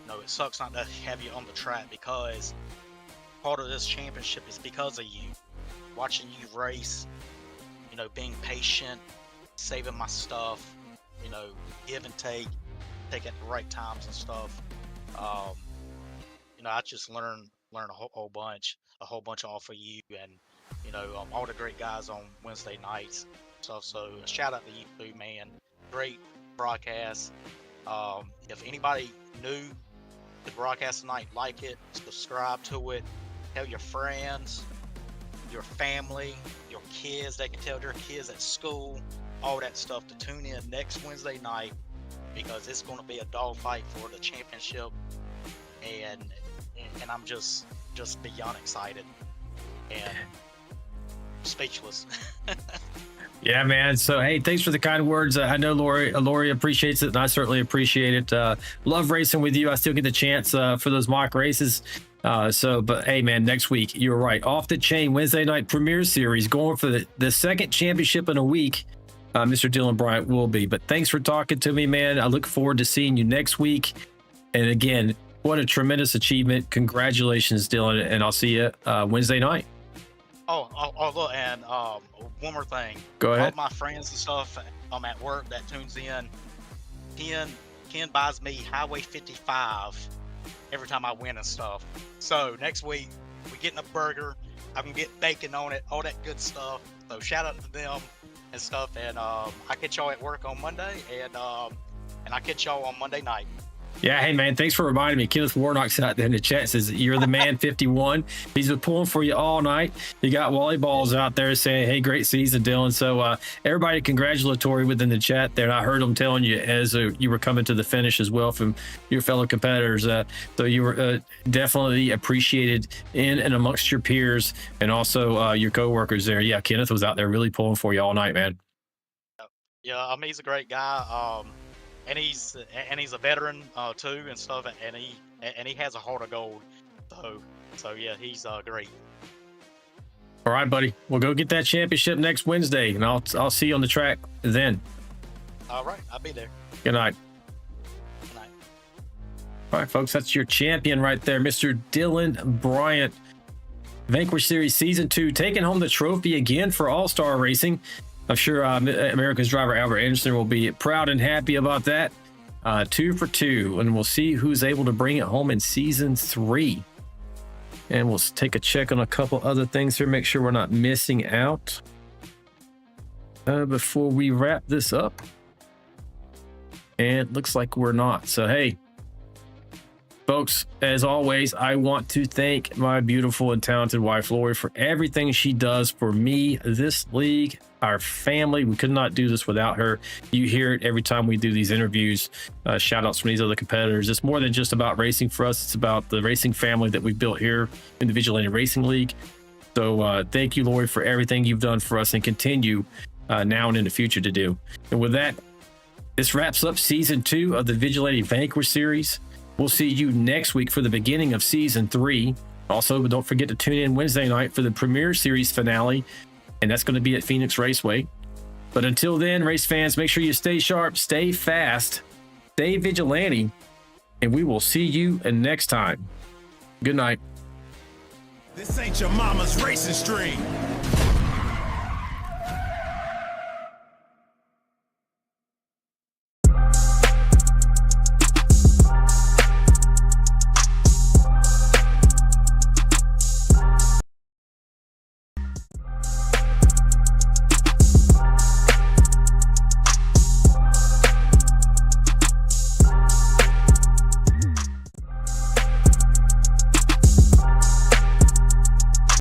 it sucks not to have you on the track, because part of this championship is because of you. Watching you race, being patient, saving my stuff, give and take at the right times and stuff. I just learn a whole bunch off of you, and all the great guys on Wednesday nights. So a shout out to you too, man. Great broadcast. If anybody new to broadcast tonight, like it, subscribe to it, tell your friends, your family, your kids. They can tell their kids at school, all that stuff, to tune in next Wednesday night, because it's going to be a dogfight for the championship, and I'm just beyond excited and speechless. Yeah, man. So, hey, thanks for the kind words. I know Lori appreciates it, and I certainly appreciate it. Love racing with you. I still get the chance for those mock races. But hey, man, next week, you're right. Off the chain Wednesday night Premiere Series, going for the second championship in a week. Mr. Dylan Bryant will be. But thanks for talking to me, man. I look forward to seeing you next week. And again, what a tremendous achievement. Congratulations, Dylan. And I'll see you Wednesday night. Oh, look, and one more thing. Go ahead. All my friends and stuff at work that tunes in, Ken buys me Highway 55 every time I win and stuff. So next week, we're getting a burger. I can get bacon on it, all that good stuff. So shout out to them and stuff. And I catch y'all at work on Monday, and I catch y'all on Monday night. Yeah, hey, man, thanks for reminding me. Kenneth Warnock's out there in the chat, says, you're the man, 51. He's been pulling for you all night. You got Wally Balls out there saying, hey, great season, Dylan. So everybody congratulatory within the chat there. And I heard them telling you as you were coming to the finish as well from your fellow competitors. So you were definitely appreciated in and amongst your peers, and also your coworkers there. Yeah, Kenneth was out there really pulling for you all night, man. Yeah, he's a great guy. And he's a veteran too and stuff, and he has a heart of gold. So yeah, he's great. All right, buddy. We'll go get that championship next Wednesday, and I'll see you on the track then. All right, I'll be there. Good night. Good night. All right, folks, that's your champion right there, Mr. Dylan Bryant. Vanquish Series Season 2, taking home the trophy again for All-Star Racing. I'm sure America's driver Albert Anderson will be proud and happy about that. 2 for 2, and we'll see who's able to bring it home in Season 3. And we'll take a check on a couple other things here, make sure we're not missing out before we wrap this up. And it looks like we're not. So, hey, Folks, as always, I want to thank my beautiful and talented wife, Lori, for everything she does for me, this league, our family. We could not do this without her. You hear it every time we do these interviews. Shout outs from these other competitors. It's more than just about racing for us. It's about the racing family that we've built here in the Vigilante Racing League. So thank you, Lori, for everything you've done for us and continue now and in the future to do. And with that, this wraps up season 2 of the Vigilante Vanquish Series. We'll see you next week for the beginning of season 3. Also, don't forget to tune in Wednesday night for the Premiere Series finale, and that's going to be at Phoenix Raceway. But until then, race fans, make sure you stay sharp, stay fast, stay vigilante, and we will see you next time. Good night. This ain't your mama's racing stream.